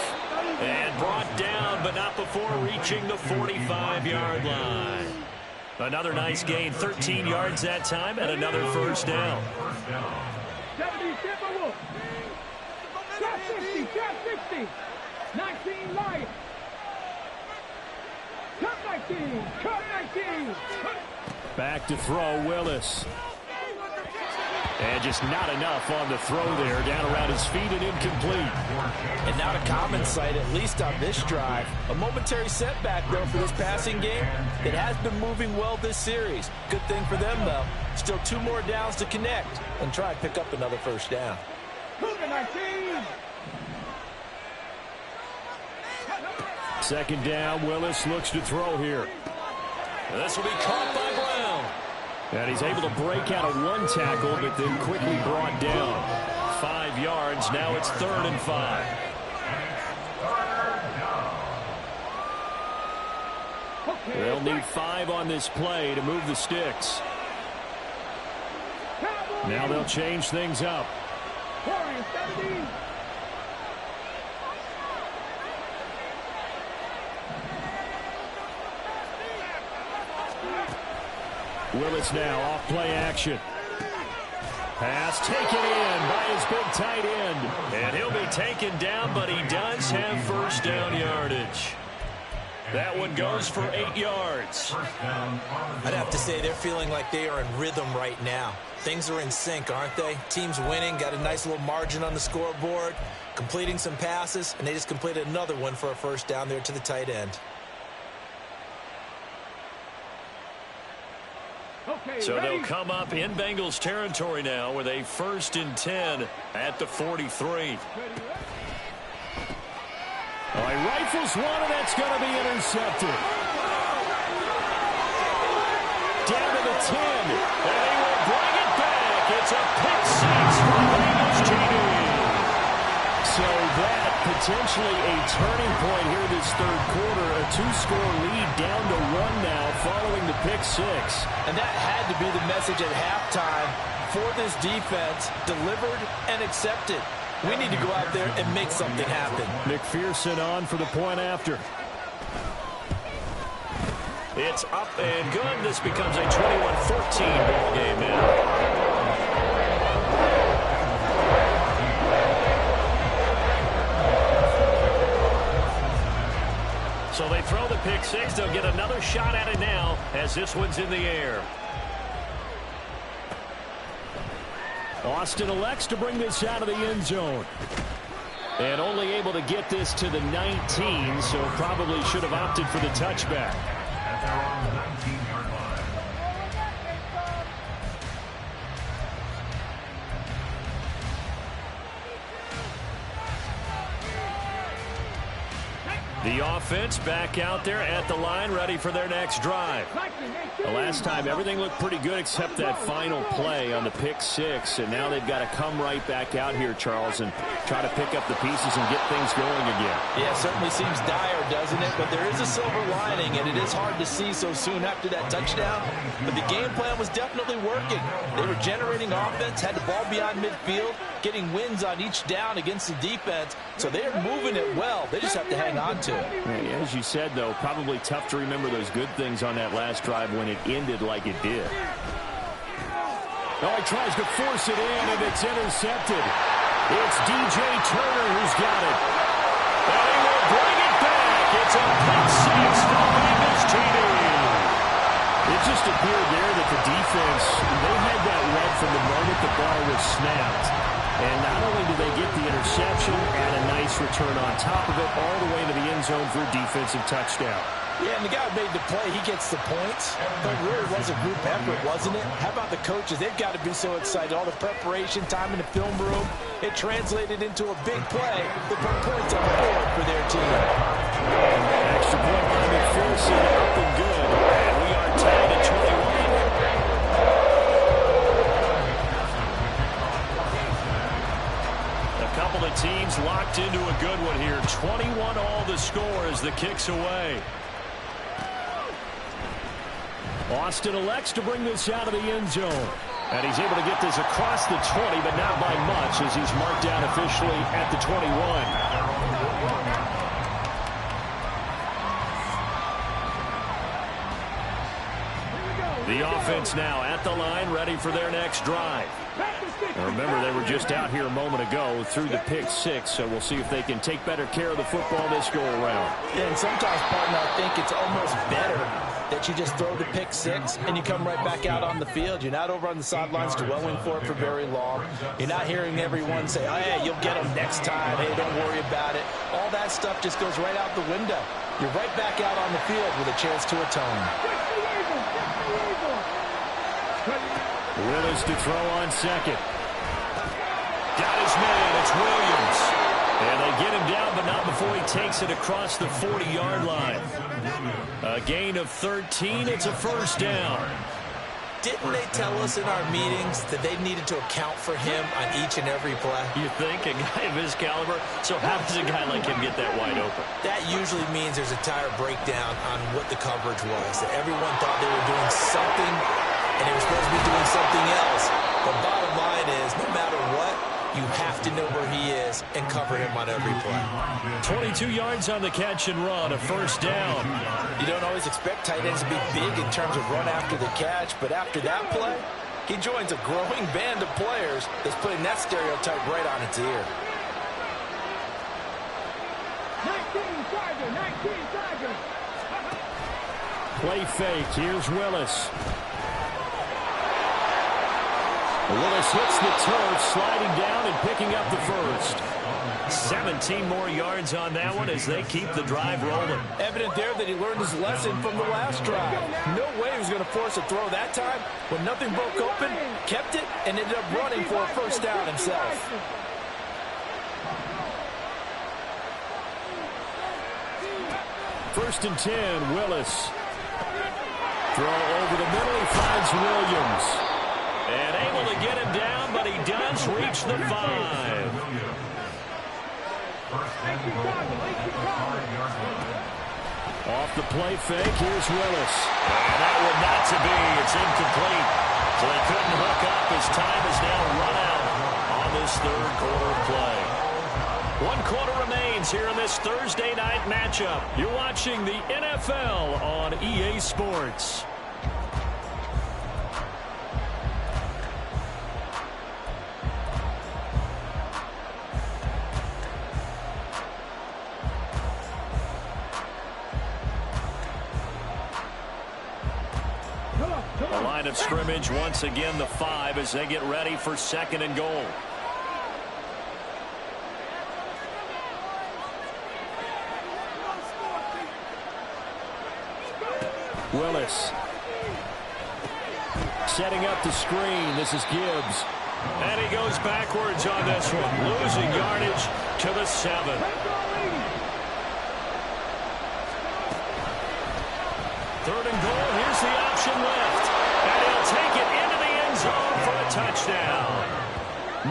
And brought down, but not before reaching the 45-yard line. Another nice gain, 13 yards that time, and another 1st down.
Shot 60, shot 60. 19 Lions. Cut 19, cut 19.
Back to throw, Willis. And just not enough on the throw there. Down around his feet and incomplete.
And not a common sight, at least on this drive. A momentary setback, though, for this passing game. It has been moving well this series. Good thing for them, though. Still 2 more downs to connect and try and pick up another 1st down.
Cougar 19.
Second down, Willis looks to throw here.
And this will be caught by Brown.
And he's able to break out of one tackle, but then quickly brought down. 5 yards, now it's 3rd and 5. They'll need 5 on this play to move the sticks. Now they'll change things up. Willis now off play action. Pass taken in by his big tight end.
And he'll be taken down, but he does have first down yardage. That one goes for 8 yards.
I'd have to say they're feeling like they are in rhythm right now. Things are in sync, aren't they? Team's winning, got a nice little margin on the scoreboard, completing some passes, and they just completed another one for a first down there to the tight end.
So they'll come up in Bengals territory now with a 1st and 10 at the 43.
All right, rifles one, and that's going to be intercepted. Down to the 10, and he will bring it back. It's a pick 6 for the Bengals TD. So that potentially a turning point here this 3rd quarter. A 2-score lead down to 1 now following the pick 6.
And that had to be the message at halftime for this defense. Delivered and accepted. We need to go out there and make something happen.
McPherson on for the point after.
It's up and good. This becomes a 21-14 ball game now. So they throw the pick 6. They'll get another shot at it now as this one's in the air.
Austin elects to bring this out of the end zone. And only able to get this to the 19, so probably should have opted for the touchback.
At their own 19-yard line.
The offense back out there at the line, ready for their next drive.
The last time, everything looked pretty good except that final play on the pick 6. And now they've got to come right back out here, Charles, and try to pick up the pieces and get things going again.
Yeah, it certainly seems dire, doesn't it? But there is a silver lining, and it is hard to see so soon after that touchdown. But the game plan was definitely working. They were generating offense, had the ball beyond midfield, getting wins on each down against the defense. So they are moving it well. They just have to hang on to it.
As you said, though, probably tough to remember those good things on that last drive when it ended like it did.
Oh, he tries to force it in, and it's intercepted. It's DJ Turner who's got it. And he will bring it back. It's a pick 6 for the Bengals TD.
It just appeared there that the defense, they had that read from the moment the ball was snapped. And not only did they get the interception and a nice return on top of it, all the way to the end zone for a defensive touchdown.
Yeah, and the guy who made the play, he gets the points. But it really was a group effort, wasn't it? How about the coaches? They've got to be so excited. All the preparation time in the film room, it translated into a big play that put points on the board for their team.
Extra point by McPherson, up and good.
And we are tied at 21. Couple of teams locked into a good one here. 21 all the score as the kick's away.
Austin elects to bring this out of the end zone. And he's able to get this across the 20, but not by much as he's marked down officially at the 21. The offense now at the line, ready for their next drive. Now remember, they were just out here a moment ago through the pick 6, so we'll see if they can take better care of the football this go-around.
Yeah, and sometimes, partner, I think it's almost better that you just throw the pick 6 and you come right back out on the field. You're not over on the sidelines dwelling for it for very long. You're not hearing everyone say, oh, yeah, you'll get them next time. Hey, don't worry about it. All that stuff just goes right out the window. You're right back out on the field with a chance to atone.
Willis to throw on second.
Got his man. It's Williams. And they get him down, but not before he takes it across the 40-yard line. A gain of 13. It's a first down.
Didn't they tell us in our meetings that they needed to account for him on each and every play?
You think? A guy of his caliber? So how does a guy like him get that wide open?
That usually means there's a tire breakdown on what the coverage was. That everyone thought they were doing something, and they were supposed to be doing something else. The bottom line is, no matter what, you have to know where he is and cover him on every play.
22 yards on the catch and run, a first down.
You don't always expect tight ends to be big in terms of run after the catch, but after that play, he joins a growing band of players that's putting that stereotype right on its ear.
19 Chargers.
Play fake. Here's Willis. Willis hits the turf, sliding down and picking up the first.
17 more yards on that one as they keep the drive rolling.
Evident there that he learned his lesson from the last drive. No way he was going to force a throw that time. When nothing broke open, kept it, and ended up running for a first down himself.
First and 10, Willis. Throw over the middle, he finds Williams.
And able to get him down, but he does reach the 5.
Off the play fake, here's Willis.
And that one not to be. It's incomplete. So they couldn't hook up. His time is now run out on this third quarter of play. 1 quarter remains here in this Thursday night matchup. You're watching the NFL on EA Sports. The line of scrimmage once again the 5 as they get ready for second and goal.
Willis. Setting up the screen. This is Gibbs.
And he goes backwards on this one, losing yardage to the 7. Third and goal. Here's the option left. And he'll take it into the end zone for a touchdown.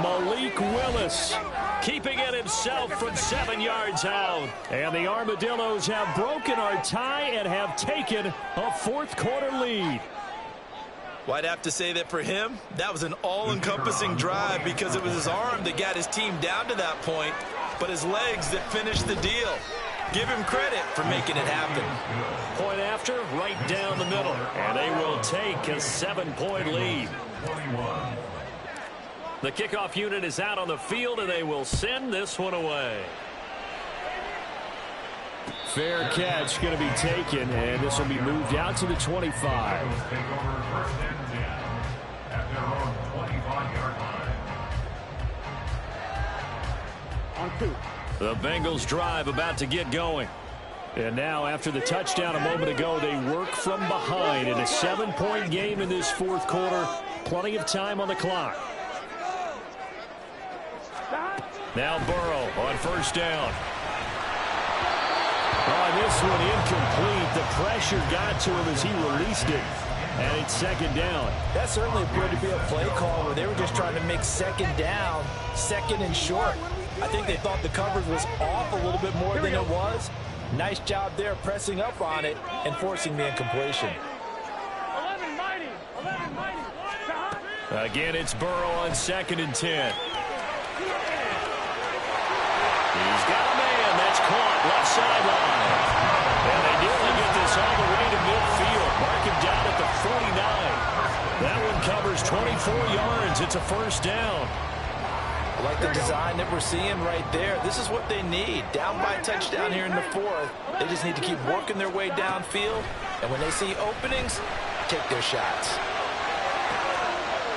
Malik Willis.
Keeping it himself from 7 yards out.
And the Armadillos have broken our tie and have taken a fourth quarter lead.
Well, I'd have to say that for him, that was an all-encompassing drive because it was his arm that got his team down to that point, but his legs that finished the deal. Give him credit for making it happen.
Point after, right down the middle. And they will take a 7-point lead. The kickoff unit is out on the field, and they will send this one away.
Fair catch going to be taken, and this will be moved out to the 25.
On 2.
The Bengals drive about to get going.
And now, after the touchdown a moment ago, they work from behind in a 7-point game in this fourth quarter. Plenty of time on the clock.
Now Burrow on first down.
Oh, this one incomplete. The pressure got to him as he released it. And it's second down.
That certainly appeared to be a play call where they were just trying to make second down, second and short. I think they thought the coverage was off a little bit more than it was. Nice job there pressing up on it and forcing the incompletion.
11 mighty.
Again, it's Burrow on second and 10. He's got a man that's caught left sideline. And they nearly get this all the way to midfield. Mark him down at the 49. That one covers 24 yards. It's a first down.
I like the design that we're seeing right there. This is what they need. Down by a touchdown here in the fourth. They just need to keep working their way downfield. And when they see openings, take their shots.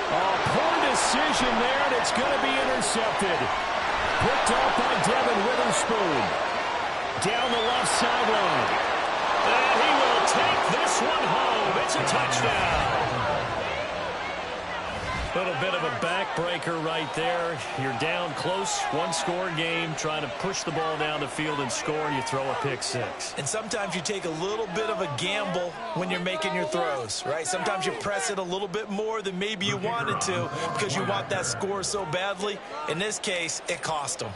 Oh, poor decision there, and it's going to be intercepted. Picked off by Devin Witherspoon. Down the left sideline.
And he will take this one home. It's a touchdown. Little bit of a backbreaker right there. You're down close, one-score game, trying to push the ball down the field and score, and you throw a pick six.
And sometimes you take a little bit of a gamble when you're making your throws, right? Sometimes you press it a little bit more than maybe you wanted to because you want that score so badly. In this case, it cost them.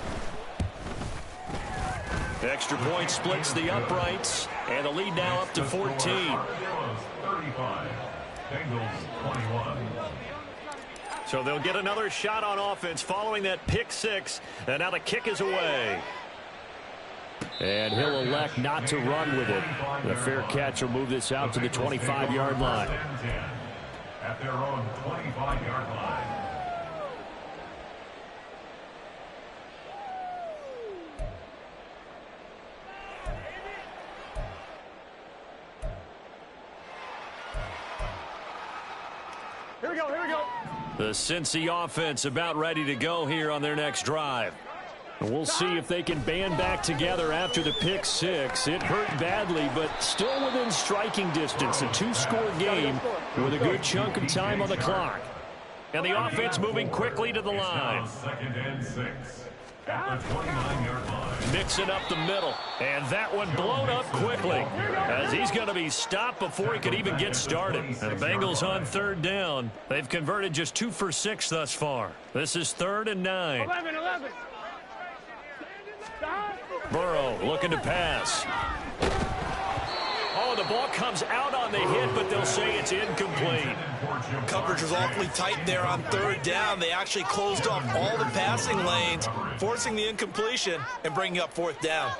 Extra point splits the uprights, and the lead now up to 14.
35, Bengals 21.
So they'll get another shot on offense following that pick six, and now the kick is away.
And he'll elect not to run with it. The fair catch will move this out to the 25-yard line.
At their own 25-yard line.
Here we go, here we go.
The Cincy offense about ready to go here on their next drive.
And we'll see if they can band back together after the pick six. It hurt badly, but still within striking distance. A two-score game with a good chunk of time on the clock.
And the offense moving quickly to the line.
Second and 6. At the 29-yard line.
Mixing up the middle. And that one blown up quickly, as he's going to be stopped before he could even get started. And the Bengals on third down. They've converted just 2 for 6 thus far. This is 3rd and 9.
11.
Burrow looking to pass. Oh, the ball comes out on the hit, but they'll say it's incomplete.
Coverage was awfully tight there on third down. They actually closed off all the passing lanes, forcing the incompletion and bringing up fourth down.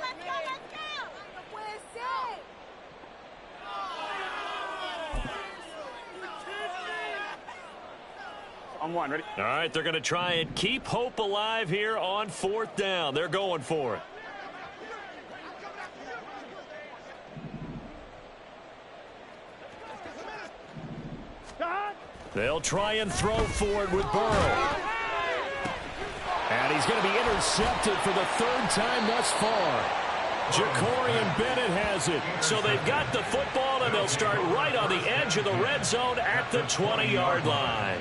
I'm one, ready?
All right, they're going to try and keep hope alive here on fourth down. They're going for it. They'll try and throw for it with Burrow.
And he's going to be intercepted for the third time thus far. Jacorian Bennett has it.
So they've got the football, and they'll start right on the edge of the red zone at the 20-yard line.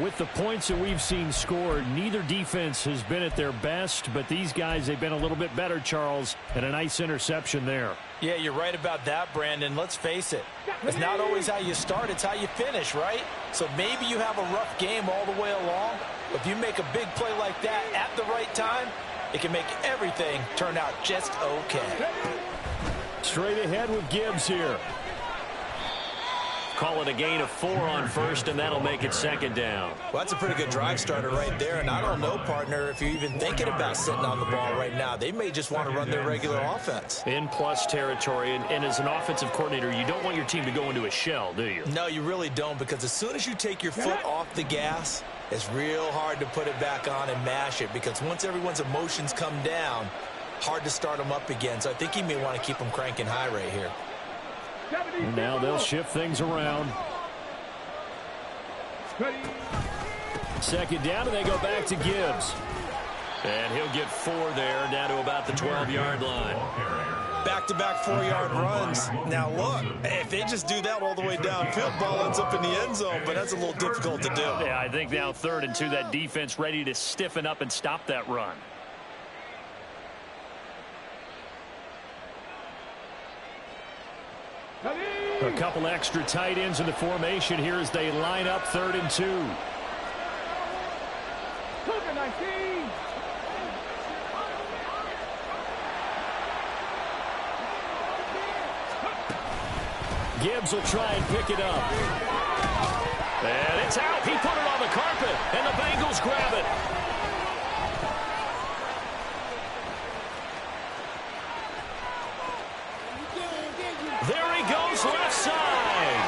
With the points that we've seen scored, neither defense has been at their best, but these guys, they've been a little bit better, Charles, and a nice interception there.
Yeah, you're right about that, Brandon. Let's face it. It's not always how you start, it's how you finish, right? So maybe you have a rough game all the way along, but if you make a big play like that at the right time, it can make everything turn out just okay.
Straight ahead with Gibbs here.
Call it a gain of 4 on first, and that'll make it second down.
Well, that's a pretty good drive starter right there, and I don't know, partner, if you're even thinking about sitting on the ball right now. They may just want to run their regular offense.
In plus territory, and as an offensive coordinator, you don't want your team to go into a shell, do you?
No, you really don't, because as soon as you take your foot off the gas, it's real hard to put it back on and mash it, because once everyone's emotions come down, hard to start them up again. So I think you may want to keep them cranking high right here.
And now they'll shift things around. Second down, and they go back to Gibbs.
And he'll get 4 there, down to about the 12-yard line.
Back-to-back 4-yard runs. Now, look, if they just do that all the way downfield, ball ends up in the end zone, but that's a little difficult to do.
Yeah, I think now 3rd and 2, that defense ready to stiffen up and stop that run.
A couple extra tight ends in the formation here as they line up 3rd and 2.
19.
Gibbs will try and pick it up.
And it's out. He put it on the carpet, and the Bengals grab it. There he goes, left side.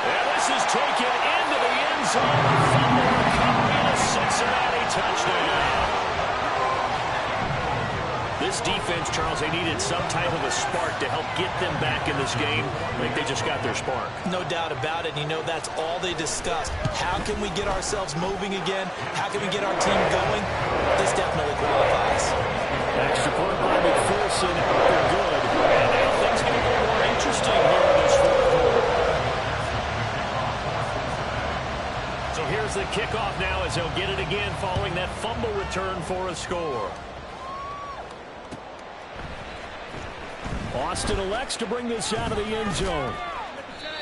And this is taken into the end zone. Fumble recovery and a Cincinnati touchdown. This defense, Charles, they needed some type of a spark to help get them back in this game. I think they just got their spark.
No doubt about it. You know, that's all they discussed. How can we get ourselves moving again? How can we get our team going? This definitely qualifies.
Extra point by McPherson. They're good.
And now things get a little more interesting here in this fourth quarter. Here's the kickoff now as they'll get it again following that fumble return for a score. Austin elects to bring this out of the end zone.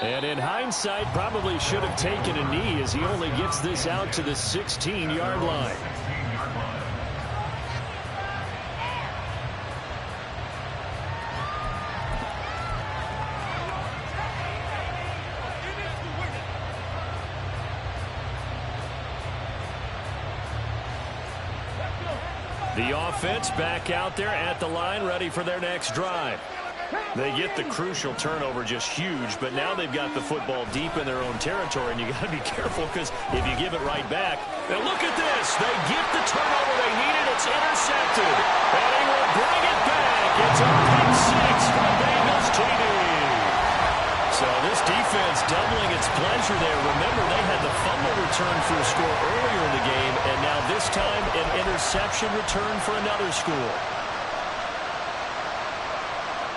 And in hindsight, probably should have taken a knee as he only gets this out to the 16-yard line. The offense back out there at the line, ready for their next drive. They get the crucial turnover, just huge, but now they've got the football deep in their own territory, and you got to be careful because if you give it right back, now look at this. They get the turnover they needed. It's intercepted, and he will bring it back. It's a pick six for Bengals TD. So this defense doubling its pleasure there. Remember, they had the fumble return for a score earlier in the game, and now this time an interception return for another score.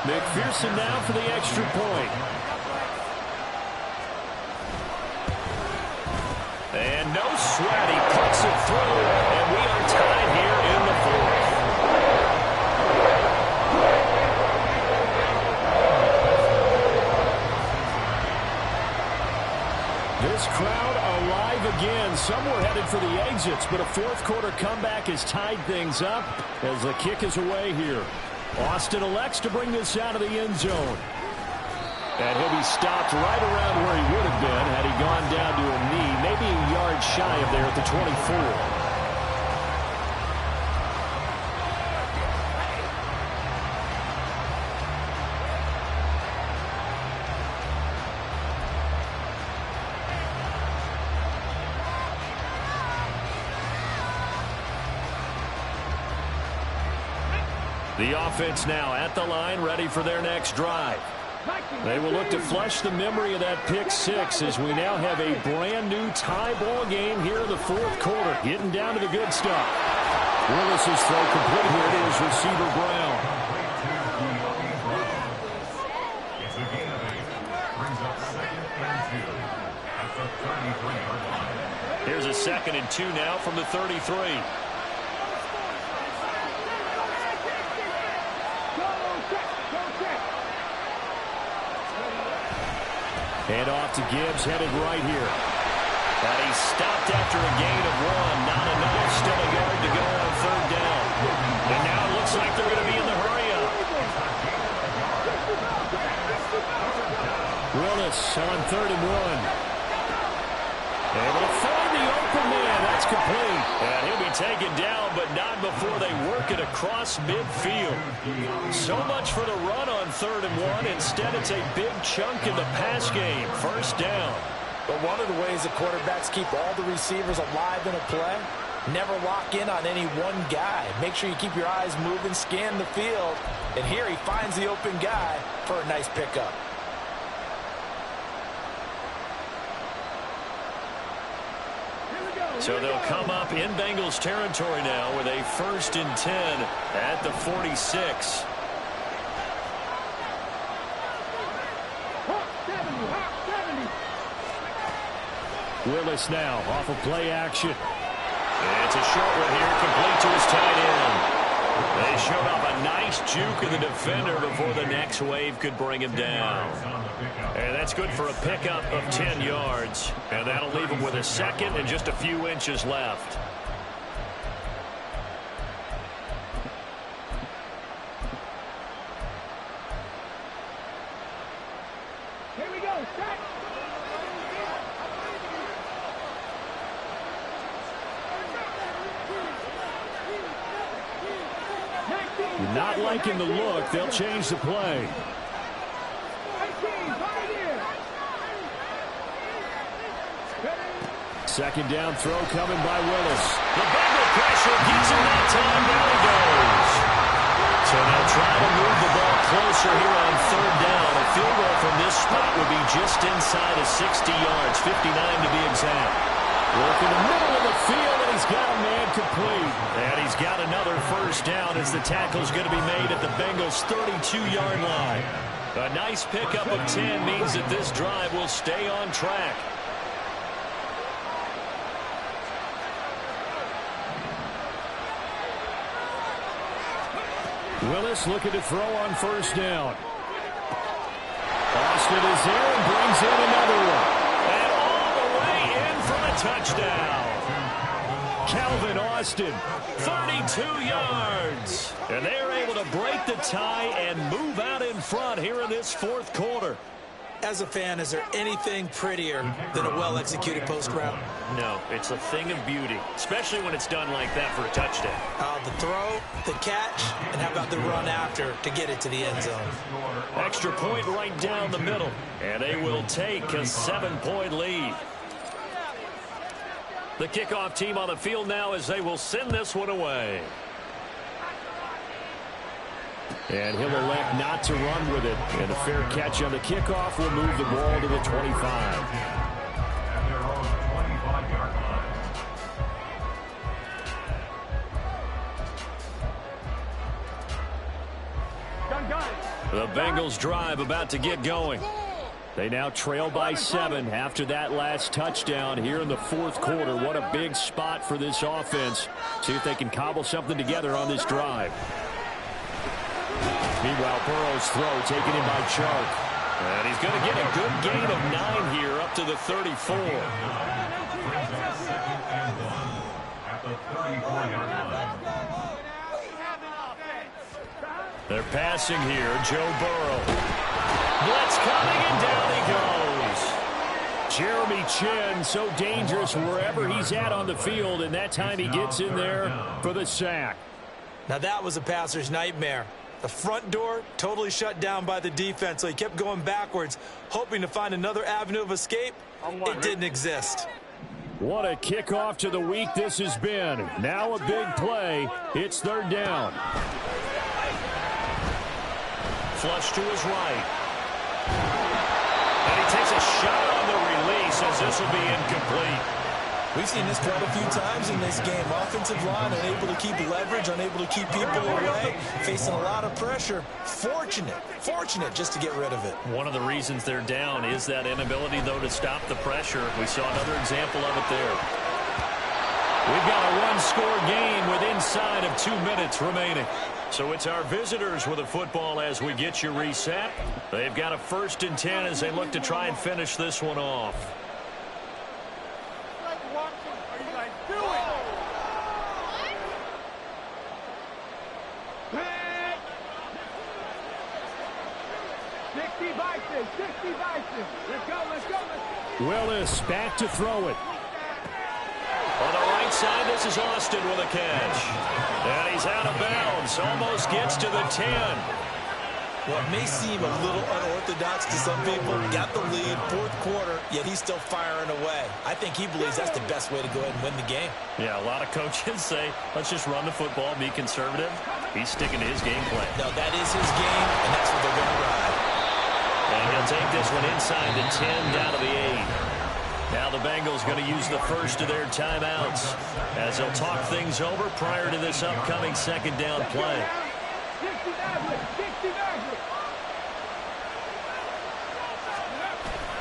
McPherson now for the extra point. And no sweat. He puts it through, and we are tied here in the fourth. This crowd alive again. Some were headed for the exits, but a fourth quarter comeback has tied things up as the kick is away here. Austin elects to bring this out of the end zone. And he'll be stopped right around where he would have been had he gone down to a knee, maybe a yard shy of there at the 24. The offense now at the line, ready for their next drive. They will look to flush the memory of that pick six as we now have a brand new tie ball game here in the fourth quarter. Getting down to the good stuff. Willis's throw complete. Here it is, receiver Brown.
It's a gain of 8. Brings up 2nd and 2 at the 33-yard line.
Here's a 2nd and 2 now from the 33. Hand off to Gibbs, headed right here. And he's stopped after a gain of 1. Not enough. Still a yard to go on 3rd down. And now it looks like they're going to be in the hurry-up. Willis on 3rd and 1. Able to find the open man. That's complete. And he'll be taken down, but not before they work it across midfield. So much for the run on 3rd and 1. Instead, it's a big chunk in the pass game. 1st down.
But one of the ways the quarterbacks keep all the receivers alive in a play, never lock in on any one guy. Make sure you keep your eyes moving, scan the field. And here he finds the open guy for a nice pickup.
So they'll come up in Bengals territory now with a 1st and 10 at the 46. Willis now off of play action. It's a short one here, complete to his tight end. They showed off a nice juke of the defender before the next wave could bring him down. And that's good for a pickup of 10 yards. And that'll leave him with a 2nd and just a few inches left.
Here we go, set.
Not liking the look, they'll change the play.
18, right here.
2nd down throw coming by Willis. The Bengal pressure gets him that time. Down he goes. So they'll try to move the ball closer here on 3rd down. A field goal from this spot would be just inside of 60 yards, 59 to be exact. Work in the middle of the field, and he's got a man complete. And he's got another 1st down as the tackle's going to be made at the Bengals' 32-yard line. A nice pickup of 10 means that this drive will stay on track.
Willis looking to throw on first down. Austin is there and brings in another one.
And all the way in for the touchdown.
Calvin Austin,
32 yards. And they're able to break the tie and move out in front here in this fourth quarter.
As a fan, is there anything prettier than a well-executed post route?
No, it's a thing of beauty, especially when it's done like that for a touchdown.
The throw, the catch, and how about the run after to get it to the end zone?
Extra point right down the middle. And they will take a 7-point lead. The kickoff team on the field now as they will send this one away.
and he'll elect not to run with it. And a fair catch on the kickoff will move the ball to the 25.
The Bengals drive about to get going.
They now trail by 7 after that last touchdown here in the fourth quarter. What a big spot for this offense. See if they can cobble something together on this drive. Meanwhile, Burrow's throw taken in by Chark.
And he's going to get a good gain of 9 here up to the 34. They're passing here. Joe Burrow. Blitz coming, and down he goes.
Jeremy Chin, so dangerous wherever he's at on the field, and that time he gets in there for the sack.
Now that was a passer's nightmare. The front door totally shut down by the defense, so he kept going backwards, hoping to find another avenue of escape. It didn't exist.
What a kickoff to the week this has been. Now a big play. It's third down.
Flush to his right. And he takes a shot on the release as this will be incomplete.
We've seen this quite a few times in this game. Offensive line unable to keep leverage, unable to keep people away, facing a lot of pressure. Fortunate just to get rid of it.
One of the reasons they're down is that inability, though, to stop the pressure. We saw another example of it there. We've got a one-score game with inside of 2 minutes remaining. So it's our visitors with a football as we get you reset. They've got a 1st and 10 as they look to try and finish this one off.
What are you guys doing? 60 Bison, 60 Bison. Let's go.
Willis back to throw it.
On the right side, this is Austin with a catch. And he's out of bounds. Almost gets to the 10.
What may seem a little unorthodox to some people, got the lead, fourth quarter, yet he's still firing away. I think he believes that's the best way to go ahead and win the game.
Yeah, a lot of coaches say, let's just run the football, be conservative. He's sticking to his game plan.
No, that is his game, and that's what they're going to ride.
And he'll take this one inside the 10, down to the 8. Now the Bengals going to use the first of their timeouts as they'll talk things over prior to this upcoming second down play.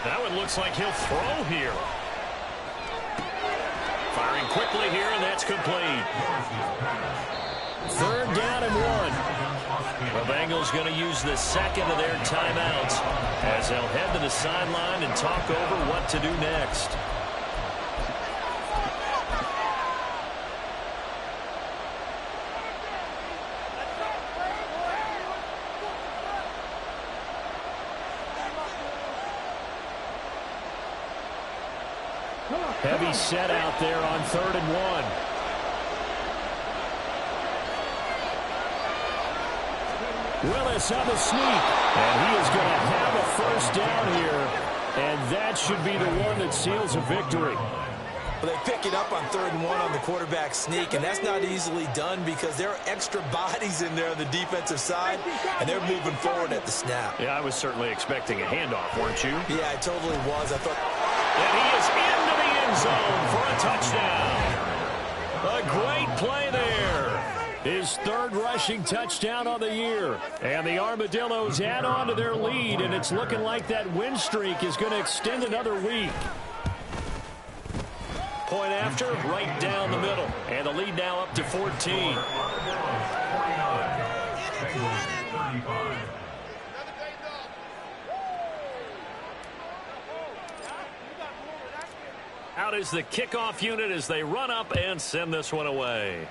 That one looks like he'll throw here. Firing quickly here, and that's complete.
3rd down and 1.
The Bengals going to use the second of their timeouts as they'll head to the sideline and talk over what to do next.
Heavy set out there on 3rd and 1. Willis on the sneak, and he is going to have a 1st down here, and that should be the one that seals a victory.
Well, they pick it up on 3rd and 1 on the quarterback sneak, and that's not easily done because there are extra bodies in there on the defensive side, and they're moving forward at the snap.
Yeah, I was certainly expecting a handoff, weren't you?
Yeah, I totally was. I thought...
And he is into the end zone for a touchdown. A great play there.
His 3rd rushing touchdown on the year. And the Armadillos add on to their lead, and it's looking like that win streak is going to extend another week.
Point after, right down the middle. And the lead now up to 14. Out is the kickoff unit as they run up and send this one away.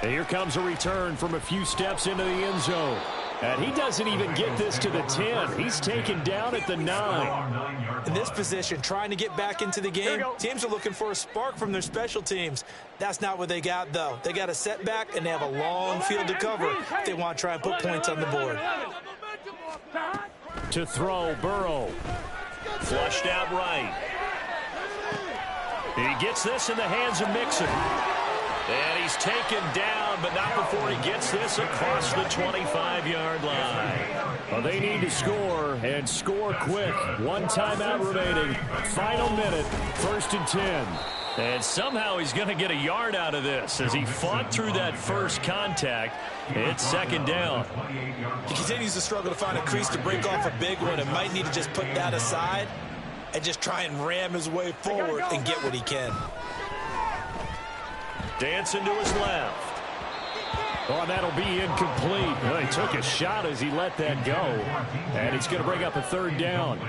And here comes a return from a few steps into the end zone. And he doesn't even get this to the 10. He's taken down at the 9.
In this position, trying to get back into the game, teams are looking for a spark from their special teams. That's not what they got, though. They got a setback, and they have a long field to cover if they want to try and put points on the board.
To throw, Burrow.
Flushed out right. He gets this in the hands of Mixon. And he's taken down, but not before he gets this across the 25-yard line.
Well, they need to score, and score quick. One timeout remaining. Final minute, 1st and 10.
And somehow he's going to get a yard out of this as he fought through that first contact. It's 2nd down.
He continues to struggle to find a crease to break off a big one and might need to just put that aside and just try and ram his way forward and get what he can.
Dancing to his left.
Oh, that'll be incomplete. Well, he took a shot as he let that go. And he's going to bring up a 3rd down.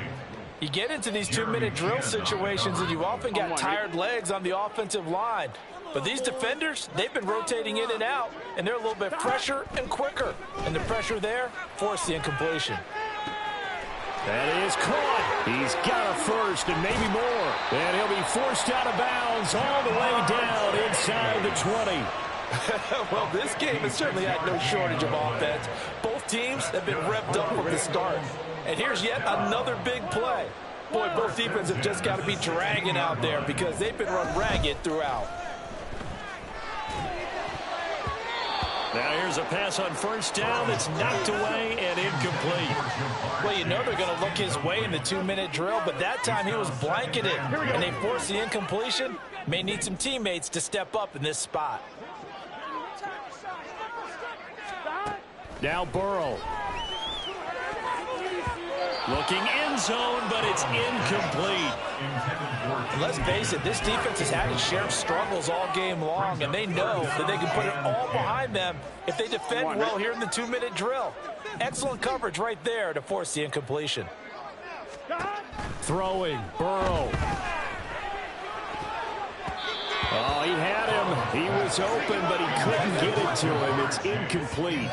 You get into these 2-minute drill situations and you often got tired legs on the offensive line. But these defenders, they've been rotating in and out, and they're a little bit fresher and quicker. And the pressure there forced the incompletion.
That is caught. He's got a first and maybe more. And he'll be forced out of bounds all the way down inside the 20.
Well, this game has certainly had no shortage of offense. Both teams have been revved up from the start. And here's yet another big play. Boy, both defenses have just got to be dragging out there because they've been run ragged throughout.
Now here's a pass on 1st down that's knocked away and incomplete.
Well, you know they're going to look his way in the 2-minute drill, but that time he was blanketed, and they forced the incompletion. May need some teammates to step up in this spot.
Now Burrow.
Looking end zone, but it's incomplete.
And let's face it, this defense has had its share of struggles all game long, and they know that they can put it all behind them if they defend well here in the 2-minute drill. Excellent coverage right there to force the incompletion.
Throwing, Burrow. Oh, he had him. He was open, but he couldn't get it to him. It's incomplete.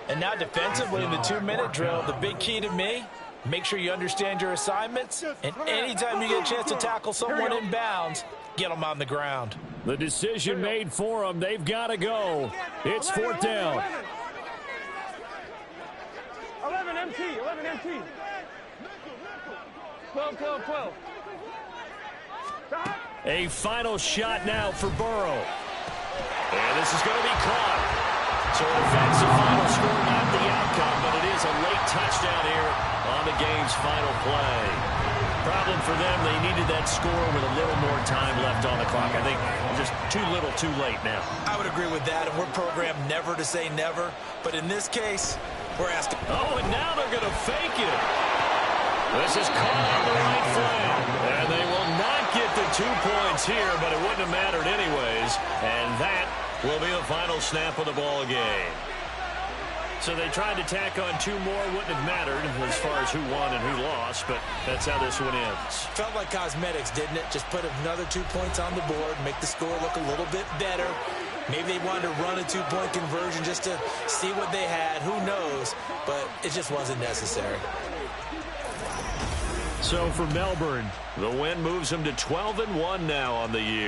And now defensively in the 2-minute drill, the big key to me, make sure you understand your assignments, and anytime you get a chance to tackle someone in bounds, get them on the ground.
The decision made for them. They've got to go. It's 4th down.
11 MT, 11 MT. 12, 12, 12.
A final shot now for Burrow. And this is going to be caught. So offensive final score, not the outcome, but it is a late touchdown here on the game's final play. Problem for them, they needed that score with a little more time left on the clock. I think just too little, too late now.
I would agree with that, and we're programmed never to say never. But in this case, we're asking.
Oh, and now they're going to fake it. This is caught on the right flank. And they will not get the 2 points here, but it wouldn't have mattered anyways. And that will be the final snap of the ball game. So they tried to tack on 2 more. Wouldn't have mattered as far as who won and who lost, but that's how this one ends.
Felt like cosmetics, didn't it? Just put another 2 points on the board, make the score look a little bit better. Maybe they wanted to run a 2-point conversion just to see what they had. Who knows? But it just wasn't necessary.
So for Melbourne,
the win moves them to 12-1 now on the year.